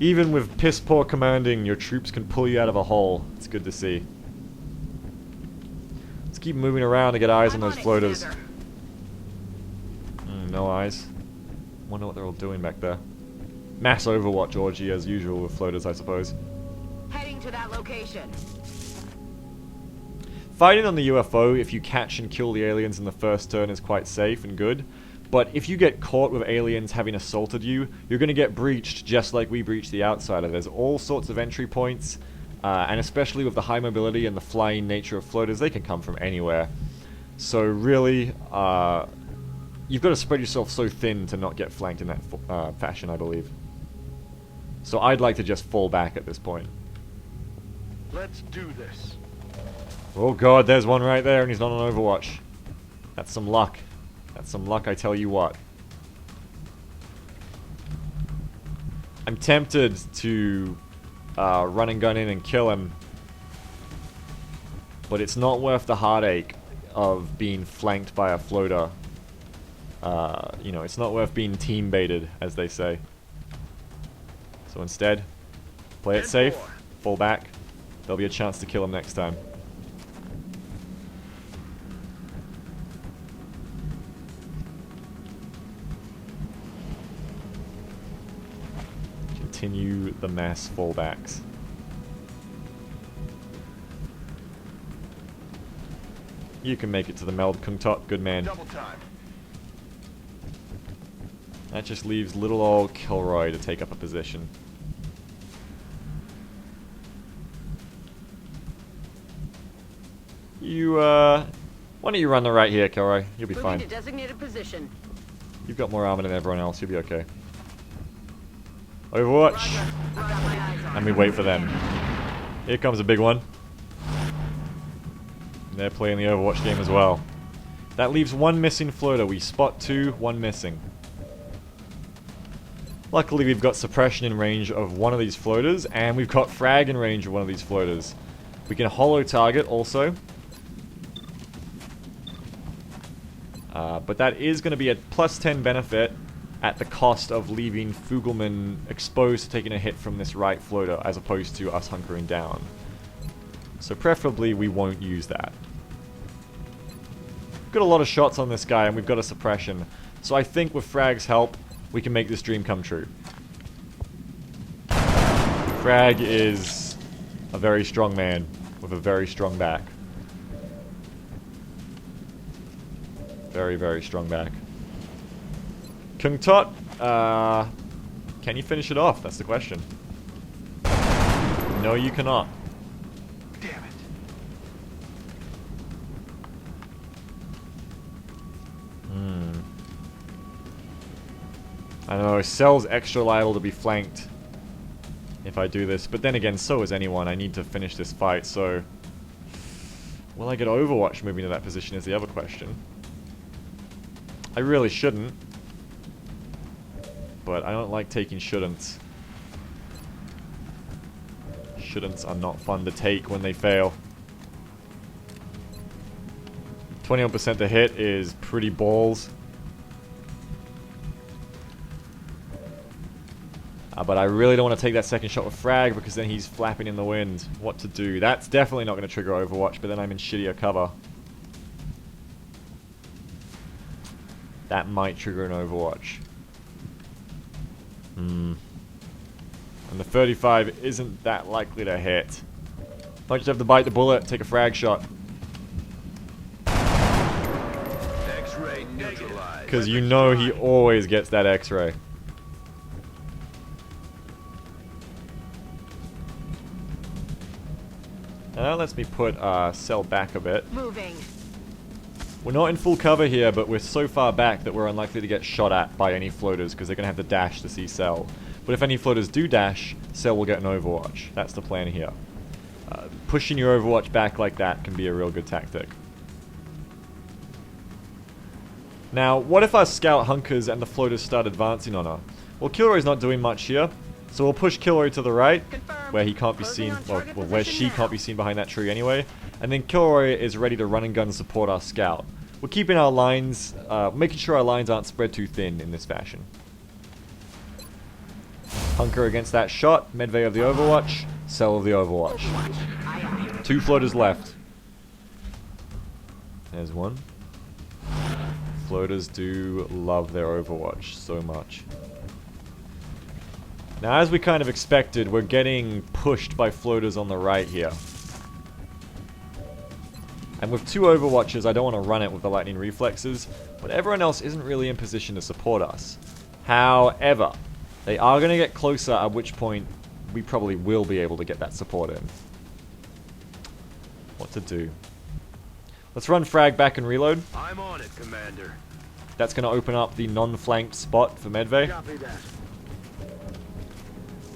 Even with piss poor commanding, your troops can pull you out of a hole. It's good to see. Let's keep moving around to get eyes on those floaters. No eyes. Wonder what they're all doing back there. Mass Overwatch orgy as usual with floaters, I suppose. Heading to that location. Fighting on the UFO, if you catch and kill the aliens in the first turn, is quite safe and good. But if you get caught with aliens having assaulted you, you're going to get breached just like we breached the Outsider. There's all sorts of entry points, and especially with the high mobility and the flying nature of floaters, they can come from anywhere. So really, you've got to spread yourself so thin to not get flanked in that fashion, I believe. So I'd like to just fall back at this point. Let's do this. Oh god, there's one right there and he's not on Overwatch. That's some luck. That's some luck, I tell you what. I'm tempted to run and gun in and kill him. But it's not worth the heartache of being flanked by a floater. You know, it's not worth being team baited, as they say. So instead, play it safe, fall back. There'll be a chance to kill him next time. Continue the mass fallbacks. You can make it to the meld, Kung Tot, good man. Double time. That just leaves little old Kilroy to take up a position. You, why don't you run the right here, Kilroy? You'll be Moving fine. to designated position. You've got more armor than everyone else, you'll be okay. Overwatch! Roger. I've got my eyes on. And we wait for them. Here comes a big one. They're playing the Overwatch game as well. That leaves one missing floater. We spot two, one missing. Luckily we've got suppression in range of one of these floaters, and we've got frag in range of one of these floaters. We can holo target also. But that is going to be a plus 10 benefit at the cost of leaving Fugelman exposed to taking a hit from this right floater, as opposed to us hunkering down. So preferably we won't use that. Got a lot of shots on this guy and we've got a suppression. So I think with Frag's help, we can make this dream come true. Frag is a very strong man with a very strong back. Very, very strong back. Kung Tot, can you finish it off? That's the question. No, you cannot. Damn it. I don't know, Cell's extra liable to be flanked if I do this, but then again, so is anyone. I need to finish this fight, so... Will I get Overwatch moving to that position is the other question. I really shouldn't. But I don't like taking shouldn'ts. Shouldn'ts are not fun to take when they fail. 21% to hit is pretty balls. But I really don't want to take that second shot with Frag because then he's flapping in the wind. What to do? That's definitely not going to trigger Overwatch, but then I'm in shittier cover. That might trigger an Overwatch. And the 35 isn't that likely to hit. Might just have to bite the bullet, take a frag shot. X-ray neutralized. Because you know he always gets that X-ray. That lets me put Cell back a bit. Moving. We're not in full cover here, but we're so far back that we're unlikely to get shot at by any floaters, because they're going to have to dash to see Cell. But if any floaters do dash, Cell will get an overwatch. That's the plan here. Pushing your overwatch back like that can be a real good tactic. Now, what if our scout hunkers and the floaters start advancing on her? Well, Kilroy's not doing much here, so we'll push Kilroy to the right, Confirmed. where he can't be Closing seen, on target well, where position she now. can't be seen behind that tree anyway. And then Kilroy is ready to run and gun support our scout. We're keeping our lines, making sure our lines aren't spread too thin in this fashion. Hunker against that shot, Medvay of the overwatch, Cell of the overwatch. Aye, aye. 2 floaters left. There's one. Floaters do love their overwatch so much. Now, as we kind of expected, we're getting pushed by floaters on the right here. And with 2 overwatches, I don't want to run it with the lightning reflexes, but everyone else isn't really in position to support us. However, they are going to get closer, at which point we probably will be able to get that support in. What to do? Let's run frag back and reload. I'm on it, Commander. That's going to open up the non-flanked spot for Medvay. Copy that.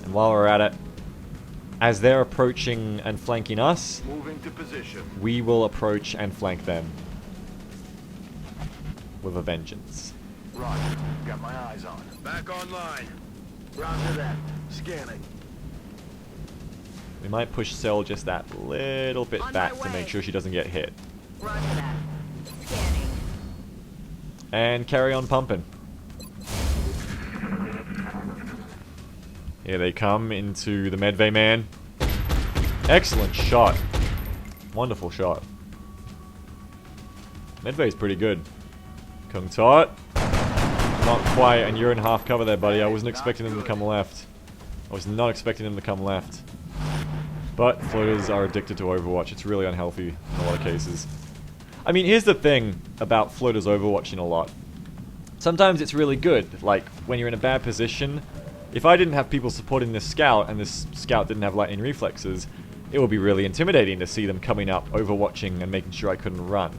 And while we're at it, as they're approaching and flanking us, Moving to position. we will approach and flank them. With a vengeance. Roger. Got my eyes on. Back online. Roger that. Scanning. We might push Cell just that little bit On back my to make way. sure she doesn't get hit. Roger that. Scanning. And carry on pumping. Here they come into the Medvay man. Excellent shot. Wonderful shot. Medvay's pretty good. Kung Tot. Not quite, and you're in half cover there, buddy. I wasn't expecting them to come left. I was not expecting them to come left. But floaters are addicted to Overwatch. It's really unhealthy in a lot of cases. I mean, here's the thing about floaters overwatching a lot. Sometimes it's really good. Like, when you're in a bad position, if I didn't have people supporting this scout, and this scout didn't have lightning reflexes, it would be really intimidating to see them coming up, overwatching, and making sure I couldn't run.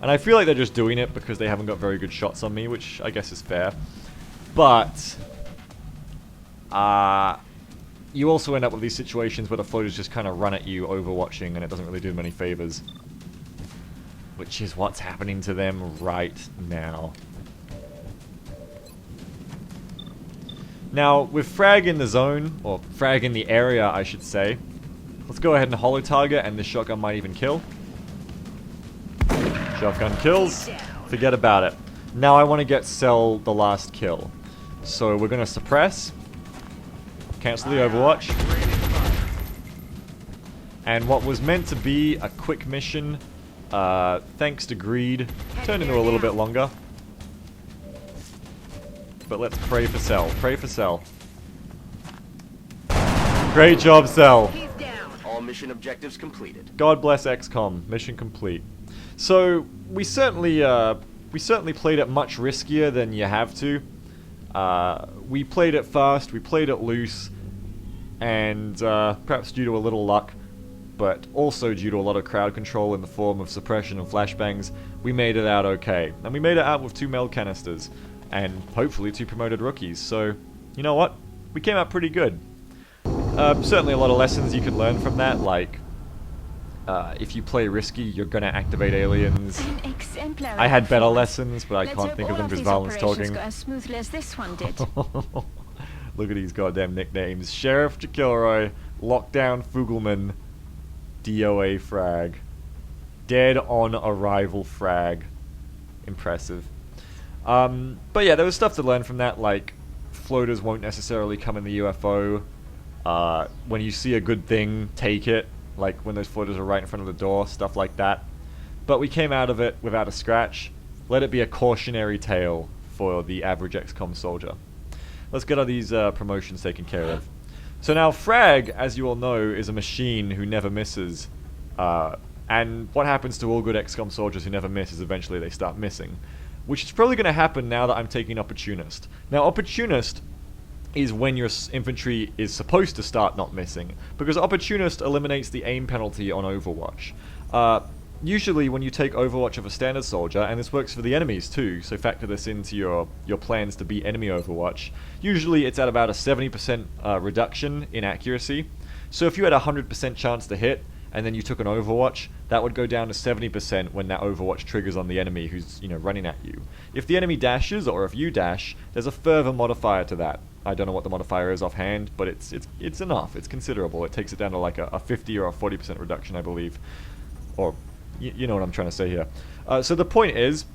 And I feel like they're just doing it because they haven't got very good shots on me, which I guess is fair. But you also end up with these situations where the floaters just kind of run at you, overwatching, and it doesn't really do them any favors. Which is what's happening to them right now. Now, with frag in the zone, or frag in the area, I should say, let's go ahead and holo target, and this shotgun might even kill. Shotgun kills. Forget about it. Now I want to get Cell the last kill. So we're going to suppress. Cancel the overwatch. And what was meant to be a quick mission, thanks to greed, turned into a little bit longer. But let's pray for Cell. Pray for Cell. Great job, Cell. He's down. All mission objectives completed. God bless XCOM. Mission complete. So we certainly played it much riskier than you have to. We played it fast. We played it loose, and perhaps due to a little luck, but also due to a lot of crowd control in the form of suppression and flashbangs, we made it out okay. And we made it out with 2 meld canisters, and hopefully 2 promoted rookies. So, you know what? We came out pretty good. Certainly a lot of lessons you can learn from that, like if you play risky, you're gonna activate aliens. An exemplary I had better performance. lessons, but I Let's can't hope think of all them because these Valen's operations talking. go as smoothly as this one did. Look at these goddamn nicknames. Sheriff Kilroy, Lockdown Fugelman, DOA Frag. Dead on Arrival Frag. Impressive. But yeah, there was stuff to learn from that, like floaters won't necessarily come in the UFO. When you see a good thing, take it. Like when those floaters are right in front of the door, stuff like that. But we came out of it without a scratch. Let it be a cautionary tale for the average XCOM soldier. Let's get all these promotions taken care of. So now Frag, as you all know, is a machine who never misses. And what happens to all good XCOM soldiers who never miss is eventually they start missing. Which is probably going to happen now that I'm taking Opportunist. Now Opportunist is when your infantry is supposed to start not missing, because Opportunist eliminates the aim penalty on Overwatch. Usually when you take Overwatch of a standard soldier, and this works for the enemies too, so factor this into your plans to beat enemy Overwatch, usually it's at about a 70% reduction in accuracy. So if you had a 100% chance to hit, and then you took an Overwatch, that would go down to 70% when that Overwatch triggers on the enemy who's, running at you. If the enemy dashes, or if you dash, there's a further modifier to that. I don't know what the modifier is offhand, but it's enough. It's considerable. It takes it down to like a 50 or a 40% reduction, I believe. Or, you know what I'm trying to say here. So the point is,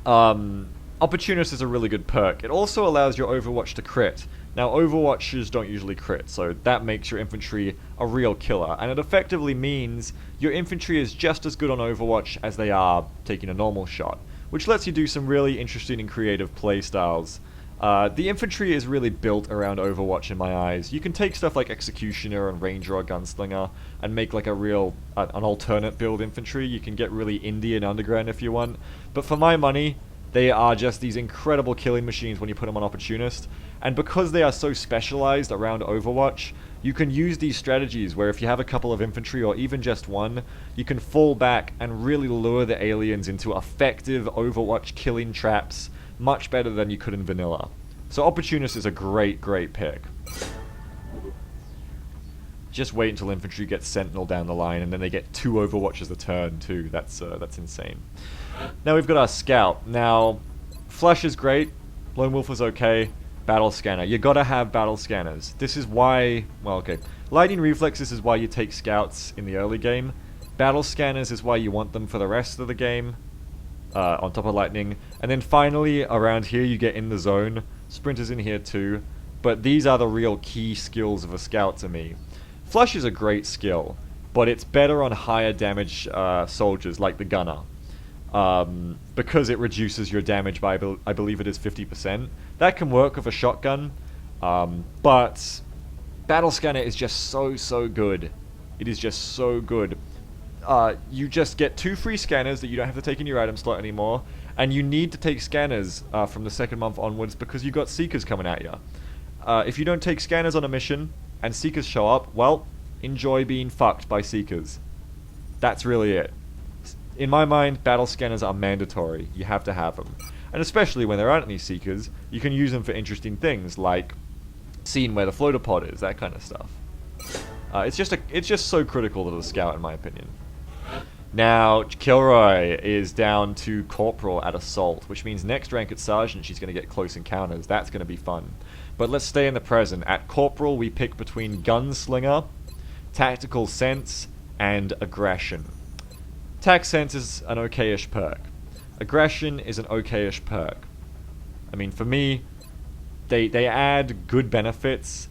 Opportunist is a really good perk. It also allows your Overwatch to crit. Now, Overwatchers don't usually crit, so that makes your infantry a real killer, and it effectively means your infantry is just as good on Overwatch as they are taking a normal shot, which lets you do some really interesting and creative playstyles. The infantry is really built around Overwatch in my eyes. You can take stuff like Executioner and Ranger or Gunslinger and make like a real, an alternate build infantry. You can get really indie and underground if you want, but for my money, they are just these incredible killing machines when you put them on Opportunist. And because they are so specialized around Overwatch, you can use these strategies where if you have a couple of infantry or even just one, you can fall back and really lure the aliens into effective Overwatch killing traps much better than you could in vanilla. So Opportunist is a great, great pick. Just wait until infantry gets Sentinel down the line, and then they get 2 Overwatches a turn too. That's insane. Now we've got our Scout. Now, Flush is great, Lone Wolf is okay, Battle Scanner. You gotta have Battle Scanners. This is why, well, okay, Lightning Reflexes is why you take Scouts in the early game. Battle Scanners is why you want them for the rest of the game, on top of Lightning. And then finally, around here you get In the Zone. Sprinters in here too. But these are the real key skills of a Scout to me. Flush is a great skill, but it's better on higher damage soldiers like the Gunner. Because it reduces your damage by, I believe it is 50%. That can work with a shotgun, but Battle Scanner is just so good. It is just so good. You just get 2 free scanners that you don't have to take in your item slot anymore, and you need to take scanners from the 2nd month onwards because you got Seekers coming at you. If you don't take scanners on a mission, and Seekers show up, well, enjoy being fucked by Seekers. That's really it. In my mind, battle scanners are mandatory. You have to have them. And especially when there aren't any Seekers, you can use them for interesting things, like seeing where the floater pod is, that kind of stuff. It's just so critical to the Scout, in my opinion. Now, Kilroy is down to Corporal at Assault, which means next rank at Sergeant she's going to get Close Encounters. That's going to be fun. But let's stay in the present. At Corporal, we pick between Gunslinger, Tactical Sense, and Aggression. Tac Sense is an okay-ish perk. Aggression is an okay-ish perk. I mean, for me, they add good benefits,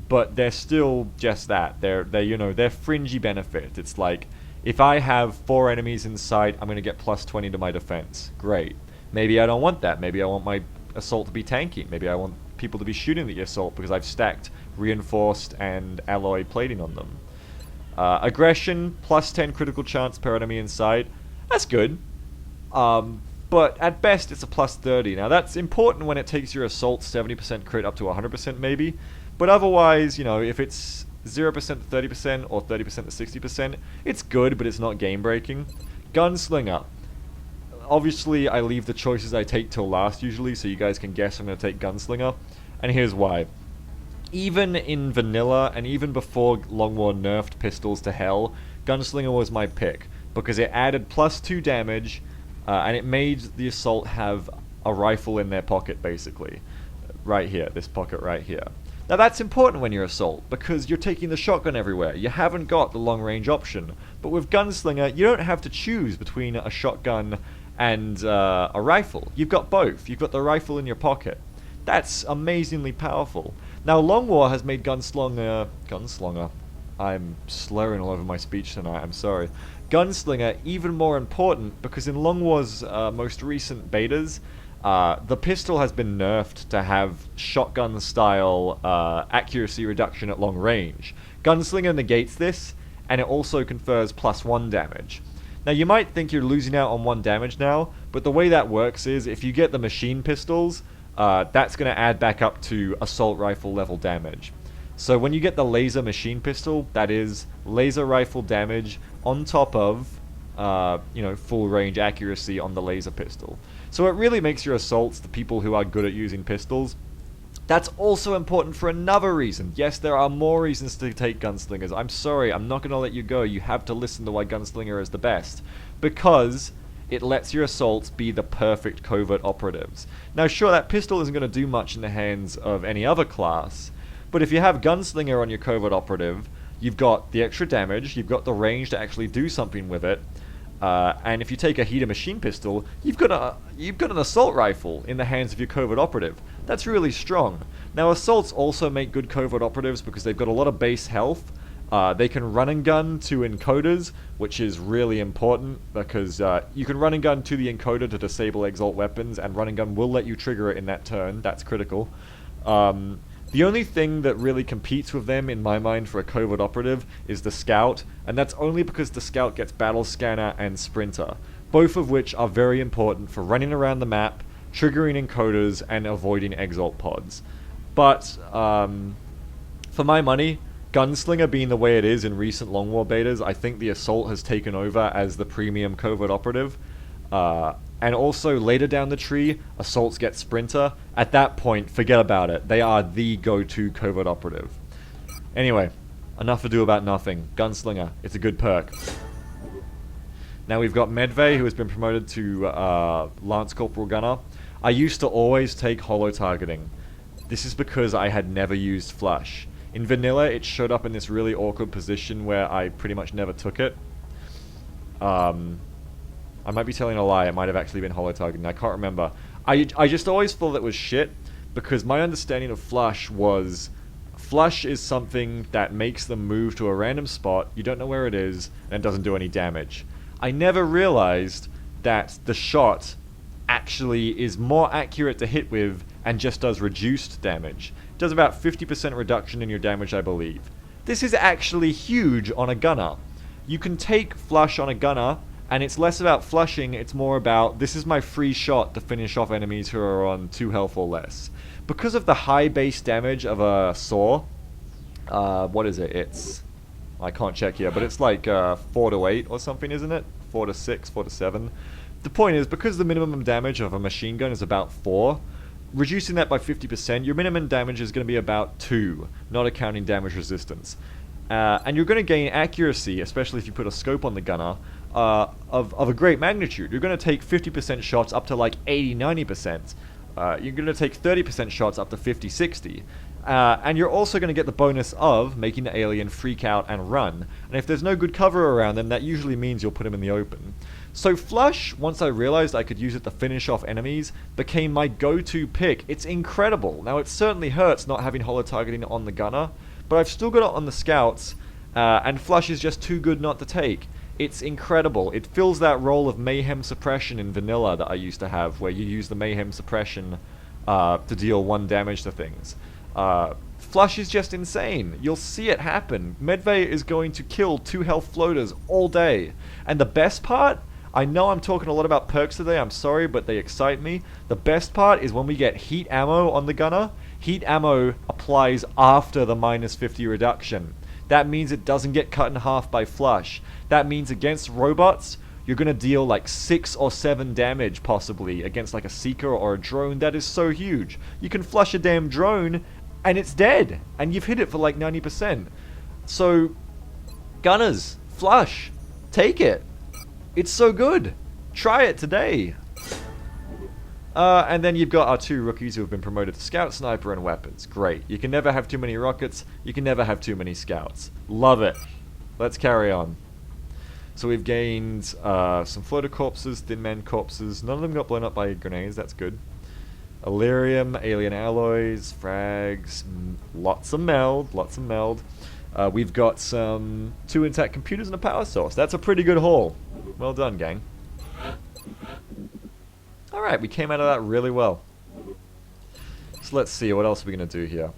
but they're still just that. They're fringy benefits. It's like, if I have 4 enemies in sight, I'm going to get plus 20 to my defense. Great. Maybe I don't want that. Maybe I want my assault to be tanky. Maybe I want people to be shooting the assault because I've stacked reinforced and alloy plating on them. Aggression, plus 10 critical chance per enemy in sight. That's good. But at best, it's a plus 30. Now, that's important when it takes your assault 70% crit up to 100% maybe. But otherwise, if it's 0% to 30% or 30% to 60%, it's good, but it's not game-breaking. Gunslinger. Obviously, I leave the choices I take till last usually, so you guys can guess I'm going to take Gunslinger. And here's why. Even in vanilla, and even before Long War nerfed pistols to hell, Gunslinger was my pick, because it added plus 2 damage, and it made the assault have a rifle in their pocket, basically. Right here, this pocket right here. Now that's important when you're assault, because you're taking the shotgun everywhere. You haven't got the long-range option. But with Gunslinger, you don't have to choose between a shotgun and a rifle. You've got both. You've got the rifle in your pocket. That's amazingly powerful. Now, Long War has made Gunslinger... I'm slurring all over my speech tonight, I'm sorry. Gunslinger even more important, because in Long War's most recent betas, the pistol has been nerfed to have shotgun-style accuracy reduction at long range. Gunslinger negates this, and it also confers plus 1 damage. Now, you might think you're losing out on 1 damage now, but the way that works is, if you get the machine pistols, that's going to add back up to assault rifle level damage. So when you get the laser machine pistol, that is laser rifle damage on top of, full range accuracy on the laser pistol. So it really makes your assaults the people who are good at using pistols. That's also important for another reason. Yes, there are more reasons to take gunslingers. I'm sorry, I'm not going to let you go. You have to listen to why gunslinger is the best. Because it lets your assaults be the perfect covert operatives. Now sure, that pistol isn't going to do much in the hands of any other class, but if you have gunslinger on your covert operative, you've got the extra damage, you've got the range to actually do something with it, and if you take a heater machine pistol, you've got an assault rifle in the hands of your covert operative. That's really strong. Now assaults also make good covert operatives because they've got a lot of base health. They can run and gun to encoders, which is really important because you can run and gun to the encoder to disable exalt weapons, and run and gun will let you trigger it in that turn. That's critical. The only thing that really competes with them, in my mind, for a covert operative is the scout, and that's only because the scout gets battle scanner and sprinter, both of which are very important for running around the map, triggering encoders, and avoiding exalt pods. But for my money, Gunslinger being the way it is in recent Long War betas, I think the Assault has taken over as the premium covert operative. And also, later down the tree, Assaults get Sprinter. At that point, forget about it. They are the go-to covert operative. Anyway, enough ado about nothing. Gunslinger, it's a good perk. Now we've got Medvay, who has been promoted to Lance Corporal Gunner. I used to always take holo targeting. This is because I had never used Flush. In Vanilla, it showed up in this really awkward position where I pretty much never took it. I might be telling a lie, it might have actually been holo targeting, I can't remember. I just always thought it was shit, because my understanding of Flush was, Flush is something that makes them move to a random spot, you don't know where it is, and it doesn't do any damage. I never realized that the shot actually is more accurate to hit with and just does reduced damage. It does about 50% reduction in your damage, I believe. This is actually huge on a gunner. You can take Flush on a gunner, and it's less about flushing, it's more about, this is my free shot to finish off enemies who are on 2 health or less. Because of the high base damage of a saw, what is it? It's, I can't check here, but it's like 4 to 8 or something, isn't it? 4 to 6, 4 to 7. The point is, because the minimum damage of a machine gun is about 4, reducing that by 50%, your minimum damage is going to be about 2, not accounting damage resistance. And you're going to gain accuracy, especially if you put a scope on the gunner, of a great magnitude. You're going to take 50% shots up to like 80-90%. You're going to take 30% shots up to 50-60. And you're also going to get the bonus of making the alien freak out and run. And if there's no good cover around them, that usually means you'll put him in the open. So Flush, once I realized I could use it to finish off enemies, became my go-to pick. It's incredible. Now it certainly hurts not having holo targeting on the gunner, but I've still got it on the scouts, and Flush is just too good not to take. It's incredible. It fills that role of mayhem suppression in Vanilla that I used to have, where you use the mayhem suppression to deal 1 damage to things. Flush is just insane. You'll see it happen. Medvay is going to kill 2 health floaters all day. And the best part, I know I'm talking a lot about perks today, I'm sorry, but they excite me. The best part is when we get heat ammo on the gunner. Heat ammo applies after the minus 50 reduction. That means it doesn't get cut in half by Flush. That means against robots, you're going to deal like 6 or 7 damage possibly against like a Seeker or a drone. That is so huge. You can flush a damn drone and it's dead. And you've hit it for like 90%. So, gunners, Flush, take it. It's so good. Try it today. And then you've got our 2 rookies who have been promoted to Scout, Sniper, and Weapons. Great. You can never have too many rockets. You can never have too many Scouts. Love it. Let's carry on. So we've gained some floater corpses, thin man corpses. None of them got blown up by grenades. That's good. Illyrium, alien alloys, frags, lots of meld, lots of meld. We've got some 2 intact computers and a power source. That's a pretty good haul. Well done, gang. Alright, we came out of that really well. So let's see, what else are we going to do here?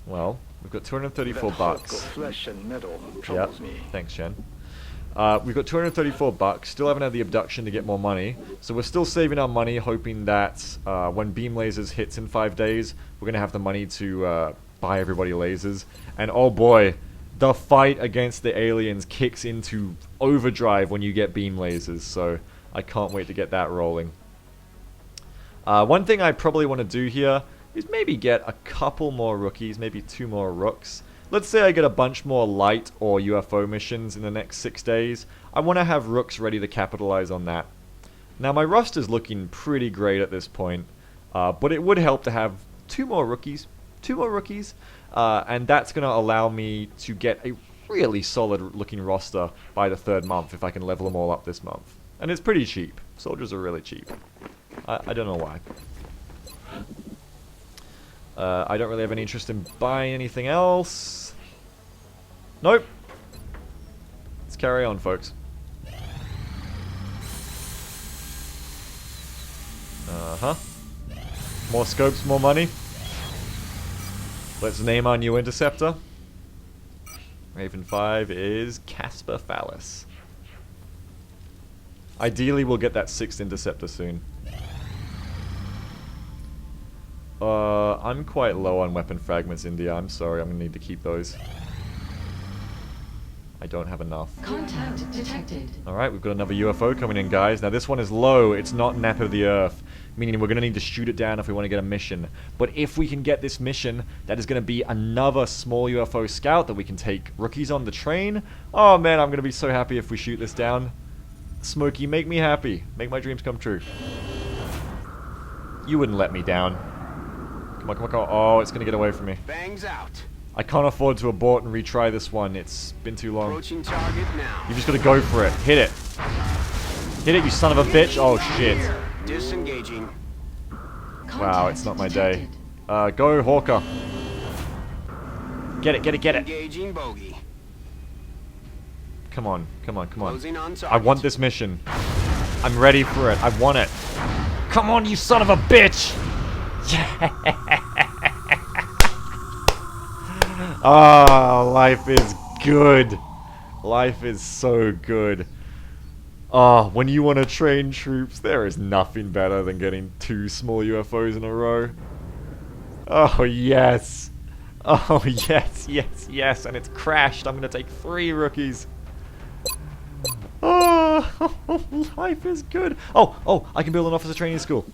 Well, we've got 234 bucks. Flesh and metal Yep, troubles me. thanks, Shen. We've got 234 bucks. Still haven't had the abduction to get more money. So we're still saving our money, hoping that when Beam Lasers hits in 5 days, we're going to have the money to buy everybody lasers. And oh boy, the fight against the aliens kicks into overdrive when you get Beam Lasers. So I can't wait to get that rolling. One thing I probably want to do here is maybe get a couple more rookies, maybe 2 more rooks. Let's say I get a bunch more light or UFO missions in the next 6 days. I want to have rooks ready to capitalize on that. Now my roster's looking pretty great at this point, but it would help to have 2 more rookies. 2 more rookies, and that's going to allow me to get a really solid looking roster by the 3rd month if I can level them all up this month. And it's pretty cheap. Soldiers are really cheap. I don't know why. I don't really have any interest in buying anything else. Nope. Let's carry on, folks. Uh-huh. More scopes, more money. Let's name our new interceptor. Raven 5 is Casper Phallus. Ideally, we'll get that 6th interceptor soon. I'm quite low on weapon fragments, India. I'm sorry, I'm gonna need to keep those. I don't have enough. Contact detected. Alright, we've got another UFO coming in, guys. Now, this one is low. It's not Nap of the Earth, meaning we're gonna need to shoot it down if we want to get a mission. But if we can get this mission, that is gonna be another small UFO scout that we can take rookies on the train. Oh, man, I'm gonna be so happy if we shoot this down. Smokey, make me happy. Make my dreams come true. You wouldn't let me down. Come on, come on, come on. Oh, it's gonna get away from me. Bangs out. I can't afford to abort and retry this one. It's been too long. Approaching target now. You just gotta go for it. Hit it. Hit it, you son of a bitch. Oh, shit. Disengaging. Wow, it's not my day. Go, Hawker. Get it, get it, get it. Engaging bogey. Come on, come on, come on. Closing on I target. want this mission. I'm ready for it. I want it. Come on, you son of a bitch! Ah, life is good. Life is so good. Ah, when you want to train troops, there is nothing better than getting 2 small UFOs in a row. Oh, yes. Oh, yes, yes, yes. And it's crashed. I'm going to take 3 rookies. Oh, life is good. Oh, I can build an officer training school.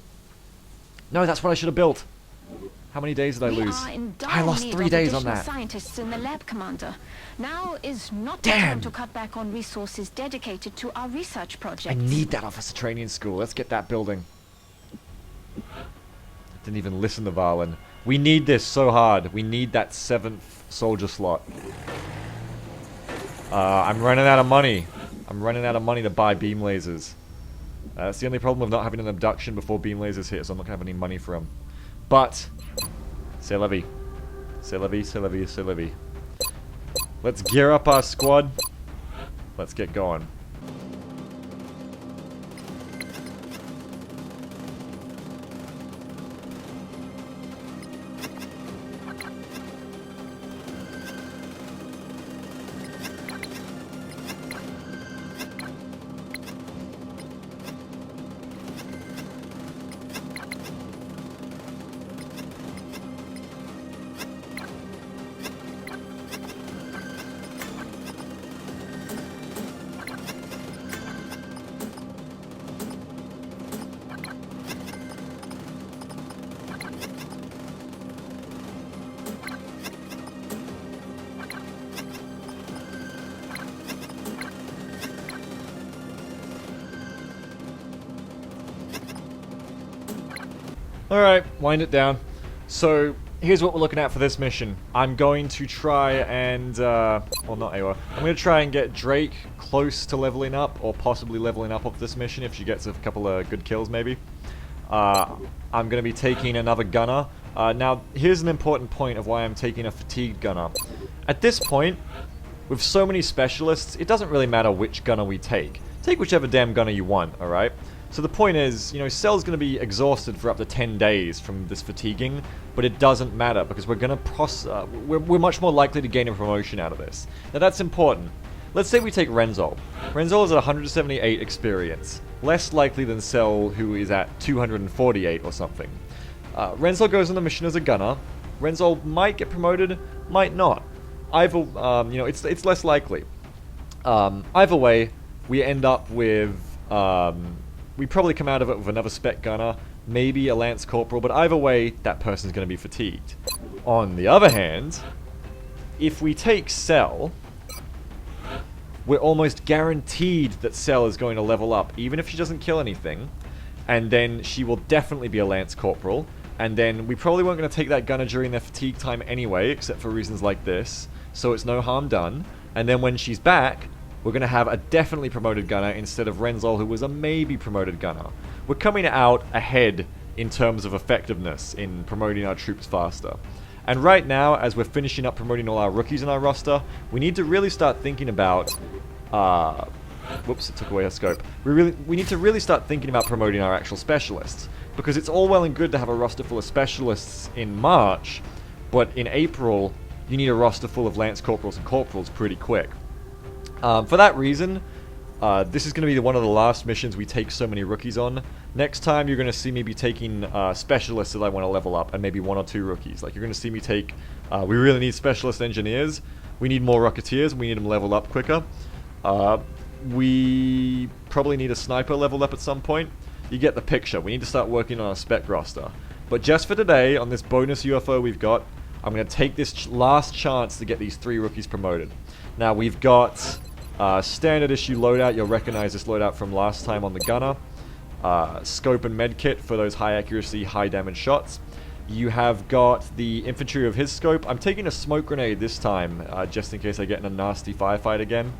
No, that's what I should have built. How many days did I lose? I lost 3 days on that. Scientists in the lab, Commander. Now is not the Damn. time to cut back on resources dedicated to our research projects. I need that officer training school. Let's get that building. Didn't even listen to Varlin. We need this so hard. We need that 7th soldier slot. I'm running out of money. I'm running out of money to buy beam lasers. That's the only problem with not having an abduction before beam lasers hit, so I'm not going to have any money for them. But, c'est la vie. C'est la vie, c'est la vie, c'est la vie. Let's gear up our squad. Let's get going. Alright, wind it down. So, here's what we're looking at for this mission. I'm going to try and, well, not Awa. I'm going to try and get Drake close to leveling up, or possibly leveling up of this mission if she gets a couple of good kills, maybe. I'm going to be taking another gunner. Now, here's an important point of why I'm taking a fatigued gunner. At this point, with so many specialists, it doesn't really matter which gunner we take. Take whichever damn gunner you want, alright? So the point is, you know, Cell's going to be exhausted for up to 10 days from this fatiguing, but it doesn't matter because we're going to we're much more likely to gain a promotion out of this. Now that's important. Let's say we take Renzol. Renzol is at 178 experience. Less likely than Cell, who is at 248 or something. Renzol goes on the mission as a gunner. Renzol might get promoted, might not. Either, you know, it's less likely. Either way, we end up with, we probably come out of it with another spec gunner, maybe a lance corporal, but either way, that person's going to be fatigued. On the other hand, if we take Cell, we're almost guaranteed that Cell is going to level up, even if she doesn't kill anything, and then she will definitely be a lance corporal, and then we probably weren't going to take that gunner during their fatigue time anyway, except for reasons like this, so it's no harm done, and then when she's back, we're going to have a definitely promoted gunner instead of Renzol, who was a maybe promoted gunner. We're coming out ahead in terms of effectiveness in promoting our troops faster. And right now, as we're finishing up promoting all our rookies in our roster, we need to really start thinking about... whoops, it took away our scope. We need to really start thinking about promoting our actual specialists. Because it's all well and good to have a roster full of specialists in March, but in April, you need a roster full of Lance Corporals and Corporals pretty quick. For that reason, this is going to be one of the last missions we take so many rookies on. Next time, you're going to see me be taking specialists that I want to level up, and maybe 1 or 2 rookies. Like, you're going to see me take... we really need specialist engineers. We need more Rocketeers. We need them leveled up quicker. We probably need a sniper leveled up at some point. You get the picture. We need to start working on a spec roster. But just for today, on this bonus UFO we've got, I'm going to take this last chance to get these 3 rookies promoted. Now, we've got standard issue loadout. You'll recognize this loadout from last time on the gunner. Scope and medkit for those high accuracy, high damage shots. You have got the infantry of his scope. I'm taking a smoke grenade this time, just in case I get in a nasty firefight again.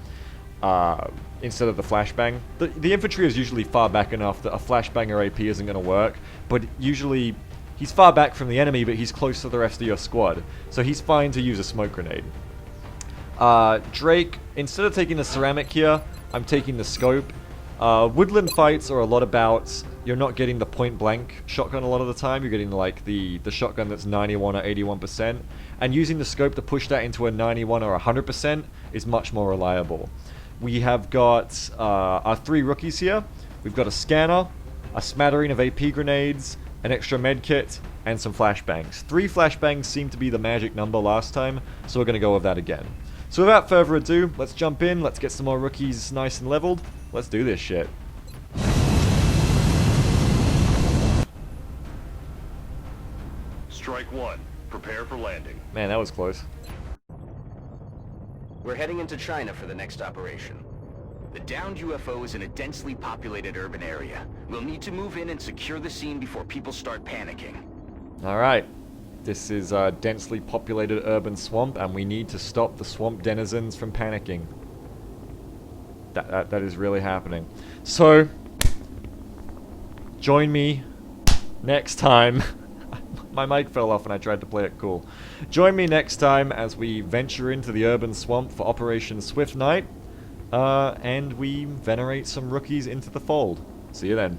Instead of the flashbang. The infantry is usually far back enough that a flashbang or AP isn't going to work, but usually he's far back from the enemy, but he's close to the rest of your squad, so he's fine to use a smoke grenade. Drake, instead of taking the ceramic here, I'm taking the scope. Woodland fights are a lot about, you're not getting the point blank shotgun a lot of the time, you're getting like the shotgun that's 91 or 81%, and using the scope to push that into a 91 or 100% is much more reliable. We have got our 3 rookies here. We've got a scanner, a smattering of AP grenades, an extra medkit, and some flashbangs. 3 flashbangs seemed to be the magic number last time, so we're going to go with that again. So without further ado, let's jump in, let's get some more rookies nice and leveled. Let's do this shit. Strike 1. Prepare for landing. Man, that was close. We're heading into China for the next operation. The downed UFO is in a densely populated urban area. We'll need to move in and secure the scene before people start panicking. Alright. This is a densely populated urban swamp, and we need to stop the swamp denizens from panicking. That is really happening. So, join me next time. My mic fell off and I tried to play it cool. Join me next time as we venture into the urban swamp for Operation Swift Night, and we venerate some rookies into the fold. See you then.